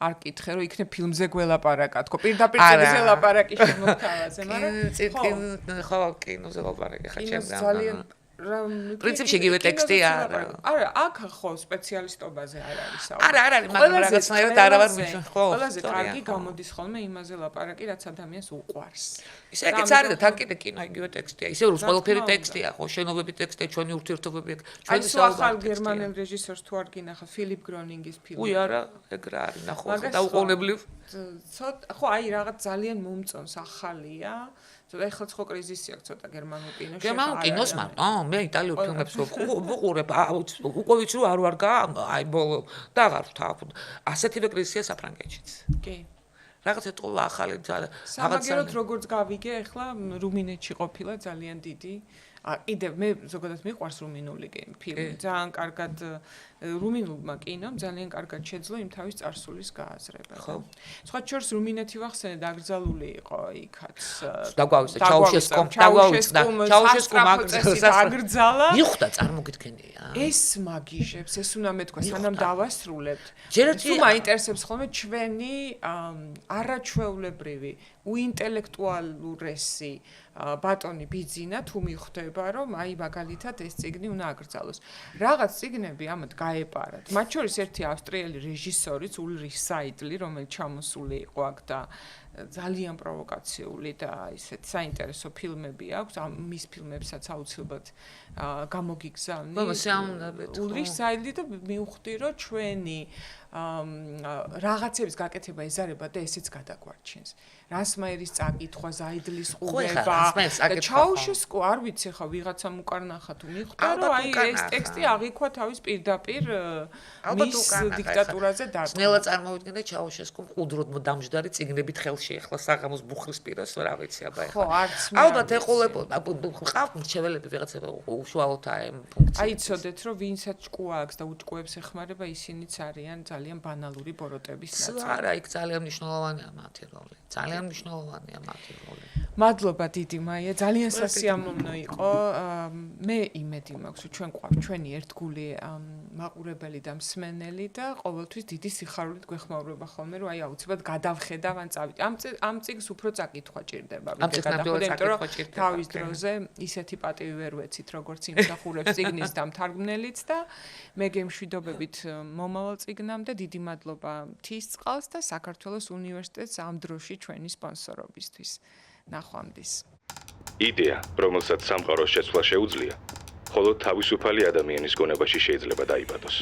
არ კითხე რომ იქნებ ფილმზე გველაპარაკა თქო პირდაპირ ფილმზე ლაპარაკი შემოგთავაზე მაგრამ ხო კინოზე ლაპარაკი ხა ჩემს ძალიან პრინციპში იგივე ტექსტი არა აქ ხო სპეციალისტობაზე არ არის საუბარი არა არის მაგრამ რაღაცნაირად არა ვარ მიჩვენ ხო ყველაზე კარგი გამოდის ხოლმე იმაზე ლაპარაკი რაც ადამიანს უყვარს ისე ეგეც არის და თან კიდე კინო იგივე ტექსტია ისე რომ ყველაფერი ტექსტია ხო შენობები ტექსტია ჩვენი ურთიერთობები ჩვენი საუბარი ახალ გერმანელ რეჟისორს თუ არ გინახავ ფილიპ გრონინგის ფილმი უი არა ეგ რა არის ნახო დაუყოვნებლივ ცოტა ხო აი რაღაც ძალიან მომწონს ახალია ცოტა ეხლა ხო კრიზისი აქვს ცოტა გერმანულ კინოში გერმანულ კინოს მაგრამ მე იტალიურ ფილმებს ვუყურებ უკვე ვიცი რომ არ ვარ აი ბოლო და აღარ ვთავ ასეთივე კრიზისია საფრანგეთშიც კი რაღაც ეთყობა ახალი სამაგეროთ როგორც გავიგე ეხლა რუმინეთში ყოფილა ძალიან დიდი კიდევ მე ზოგადად მიყვარს რუმინული ფილმი ძალიან კარგად რუმინულმა კინომ ძალიან კარგად შეძლო იმ თავის წარსულის გააზრება ხო სხვა შორს რუმინეთი ვახსენე დაკრძალული იყო იქაც დაგვავისდა ჩაუშესკომ დაგრძალა მიხვდა წარმოგიდგენია ეს მაგიჟებს ეს უნდა მეთქვა სანამ დავასრულებთ ჯერეთი მაინტერესებს ხოლმე ჩვენი არაჩვეულებრივი უინტელექტუალურესი ბატონი ბიძინა თუ მიხვდება რომ აი მაგალითად ეს წიგნი უნდა აკრძალოს რაღაც წიგნები ამათ გაეპარათ მათ შორის ერთი ავსტრიელი რეჟისორიც ულრიხ საიდლი რომელიც ჩამოსული იყო აქ და ძალიან პროვოკაციული და ისეთ საინტერესო ფილმები აქვს ამ მის ფილმებსაც აუცილებლად გამოგიგზავნი ულრიხ საიდლი და მივხვდი რომ ჩვენი რაღაცების გაკეთება ეზარება და ესეც გადაგვარჩენს რასმაერის წაკითხვა ზაიდლის ყურება და ჩაუშესკო არ ვიცი ხა ვიღაცამ უკარნახა თუ მიხვდა რომ აი ეს ტექსტი აღიქვა თავის პირდაპირ მის დიქტატურაზე დაკვრა ნელა წარმოვიდგინე ჩაუშესკომ ყუდროდ დამჯდარი წიგნებით ხელში ეხლა საღამოს ბუხრის პირას რა ვიცი აბა ეხლა ხო არც მე ალბათ ეყოლებოდა ყავთ მრჩეველები ვიღაცა უშუალოდ აი ფუნქცია აიცოდეთ რომ ვინცაც ჭკუა აქვს და უჭკუებს ეხმარება ისინიც არიან ძალიან ბანალური ბოროტების ნაწილი არა იქ ძალიან მნიშვნელოვანია მათი როლი ძალიან მნიშვნელოვანია მათი როლი მადლობა დიდი მაია ძალიან სასიამოვნო იყო მე იმედი მაქვს რომ ჩვენ გვყავთ ჩვენი ერთგული მაყურებელი და მსმენელი და ყოველთვის დიდი სიხარულით გვეხმაურება ხოლმე რომ აი აუცილებლად გადავხედავ ან წავიდე ამ წიგნს უფრო წაკითხვა ჭირდება ვიდრე გადახედე იმიტომ რომ თავის დროზე ისეთი პატივი ვერ ვეცით როგორც იმსახურებს წიგნის დამთარგმნელიც და მე გემშვიდობებით მომავალ წიგნამდე დიდი მადლობა მთისწყალს და საქართველოს უნივერსიტეტს ამ დროში ჩვენი სპონსორობისთვის ნახვამდის იდეა რომელსაც სამყაროს შეცვლა შეუძლია ხოლო თავისუფალი ადამიანის გონებაში შეიძლება დაიბადოს